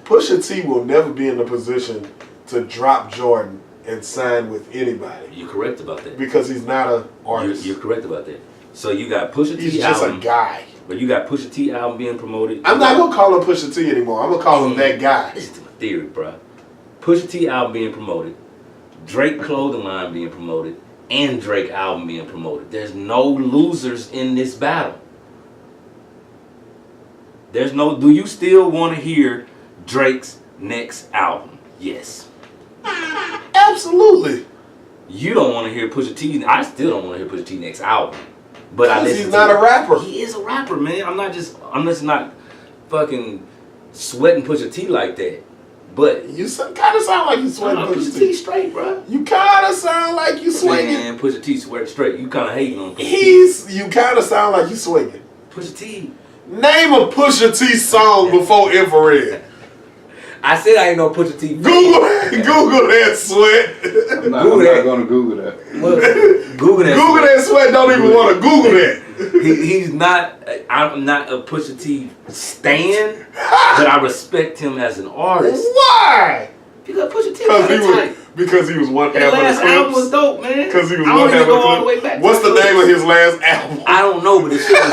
Pusha T will never be in the position to drop Jordan and sign with anybody. You're correct about that. Because he's not an artist. You're correct about that. So you got Pusha T He's just album, a guy. but you got Pusha T album being promoted. I'm not gonna call him Pusha T anymore. I'm gonna call him that guy. This is my theory, bro. Pusha T album being promoted, Drake clothing line being promoted, and Drake album being promoted. There's no losers in this battle. There's no. Do you still want to hear Drake's next album? Yes. Absolutely. You don't want to hear Pusha T. I still don't want to hear Pusha T next album. But I listen. He's not a rapper. He is a rapper, man. I'm just not fucking sweating Pusha T like that. But you kind of sound like you sweating Pusha T straight, bro. You kind of sound like you swinging. Man, Pusha T sweat straight. You kind of hating on Pusha T. You kind of sound like you swinging. Pusha T. Name a Pusha T song before Infrared. I said I ain't no Pusha T. Google that sweat. I'm not going to Google that. Google that. Google that sweat. Don't even want to Google that. He's not. I'm not a Pusha T stan, but I respect him as an artist. Why? Because Pusha T because he was one half of the last album was dope, man. Because he was one half of the clip. What's the name of his last album? I don't know, but it shit was.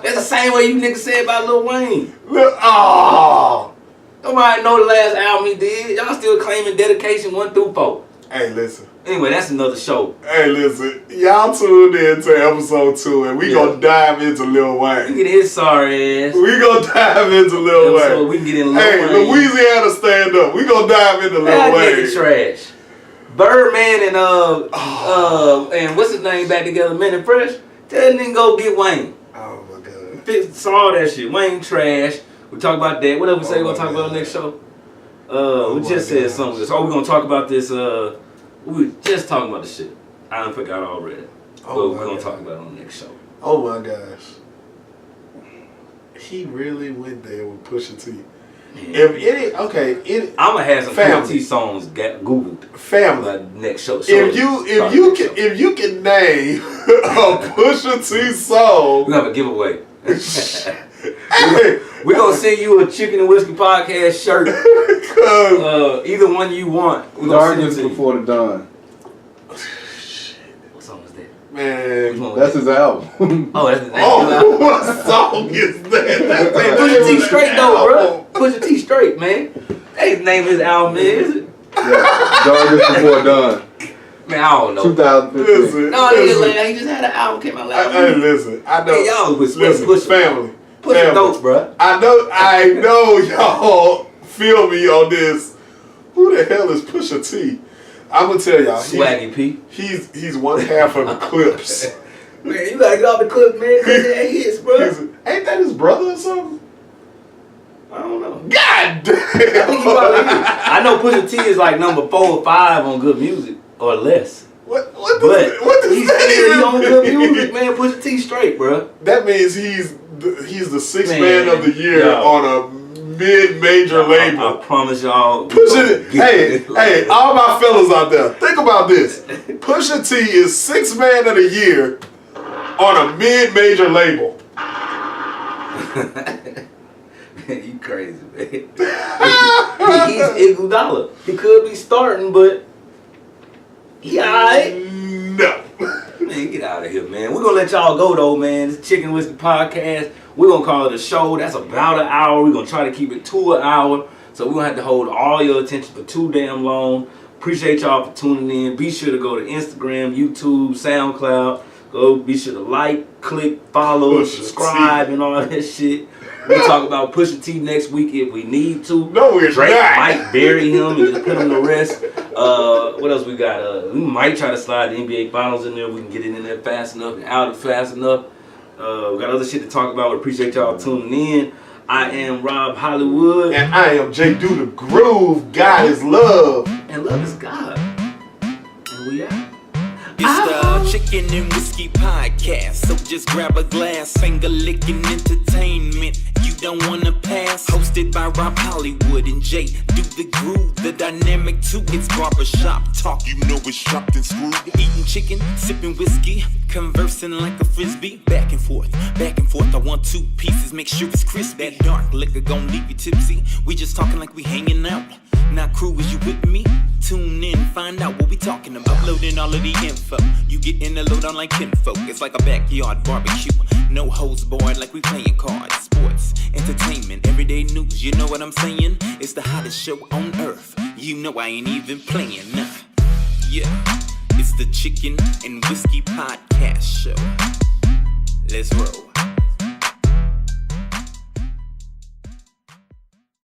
That's the same way you niggas say about Lil Wayne. Oh. Nobody know the last album he did. Y'all still claiming dedication 1 through 4. Hey, listen. Anyway, that's another show. Hey, listen. Y'all tuned in to episode 2, and we gonna dive into Lil Wayne. We get his sorry ass. We gonna dive into Lil Wayne. We can get in Lil Wayne. Hey, Louisiana stand up. We gonna dive into Lil Wayne. Trash. Birdman and what's his name back together, Men and Fresh. Tell that nigga go get Wayne. Oh my god. Fix all that shit. Wayne trash. We talk about that. What else we say we're gonna talk about on the next show? We just said something. So we're gonna talk about this. We were just talking about the shit. I done forgot already. But we're gonna talk about it on the next show. Oh my gosh. He really went there with Pusha T. Yeah. I'm gonna have some Pusha T songs googled. Family. Next show. If you can name a Pusha T song, we have a giveaway. We're gonna send you a Chicken and Whiskey Podcast shirt. Either one you want. The Darkness Before the Dawn. What song is that? Man, that's his album. Oh, that's his album. What song is that? Man, Pusha T straight though, bro. Pusha T straight, man. That ain't the name of his album, is it? Yeah, Darkness Before Dawn. Man, I don't know. 2015. No, he just had an album came out last week. Hey, listen, I know. Hey, y'all was Pusha family. Pusha dope, bro. I know y'all feel me on this. Who the hell is Pusha T? I'm gonna tell y'all. Swaggy P. He's one half of the Clips. Man, you gotta get off the Clip, man. That hits, bro. Ain't that his brother or something? I don't know. God damn. I think he probably is. I know Pusha T is like number 4 or 5 on Good Music or less. What does he's that still even on Good Music, man. Pusha T straight, bro. That means he's the 6th man of the year on a mid-major label. I promise y'all. Hey, all my fellas out there, think about this. Pusha T is 6th man of the year on a mid-major label. Man, you crazy, man. He's Iguodala. He could be starting, but he alright. No. Man, get out of here, man. We're gonna let y'all go though, man. It's Chicken Whiskey Podcast. We're gonna call it a show. That's about an hour. We're gonna try to keep it to an hour. So we're gonna have to hold all your attention for too damn long. Appreciate y'all for tuning in. Be sure to go to Instagram, YouTube, SoundCloud. Go be sure to like, click, follow, subscribe, and all that shit. We'll talk about Pusha T next week if we need to. No, we're Drake not. might bury him and just put him to rest. What else we got? We might try to slide the NBA Finals in there. We can get it in there fast enough and out fast enough. We got other shit to talk about. We appreciate y'all tuning in. I am RobHollywood. And I am J. Do the Groove. God is love. And love is God. And we out. It's the Chicken and Whiskey Podcast, so just grab a glass, finger licking entertainment you don't wanna pass. Hosted by RobHollywood and Jay, do the groove, the dynamic too. It's barbershop talk, you know it's chopped and screwed. Eating chicken, sipping whiskey, conversing like a frisbee. Back and forth, I want 2 pieces, make sure it's crisp. That dark liquor gon' leave you tipsy. We just talking like we hanging out. Now crew, is you with me? Tune in, find out what we talking about. Uploading all of the info, you get in the lowdown like kinfolk. It's like a backyard barbecue, no hose board like we playing cards. Sports, entertainment, everyday news, you know what I'm saying? It's the hottest show on earth, you know I ain't even playing. Yeah, it's the Chicken and Whiskey Podcast Show. Let's roll.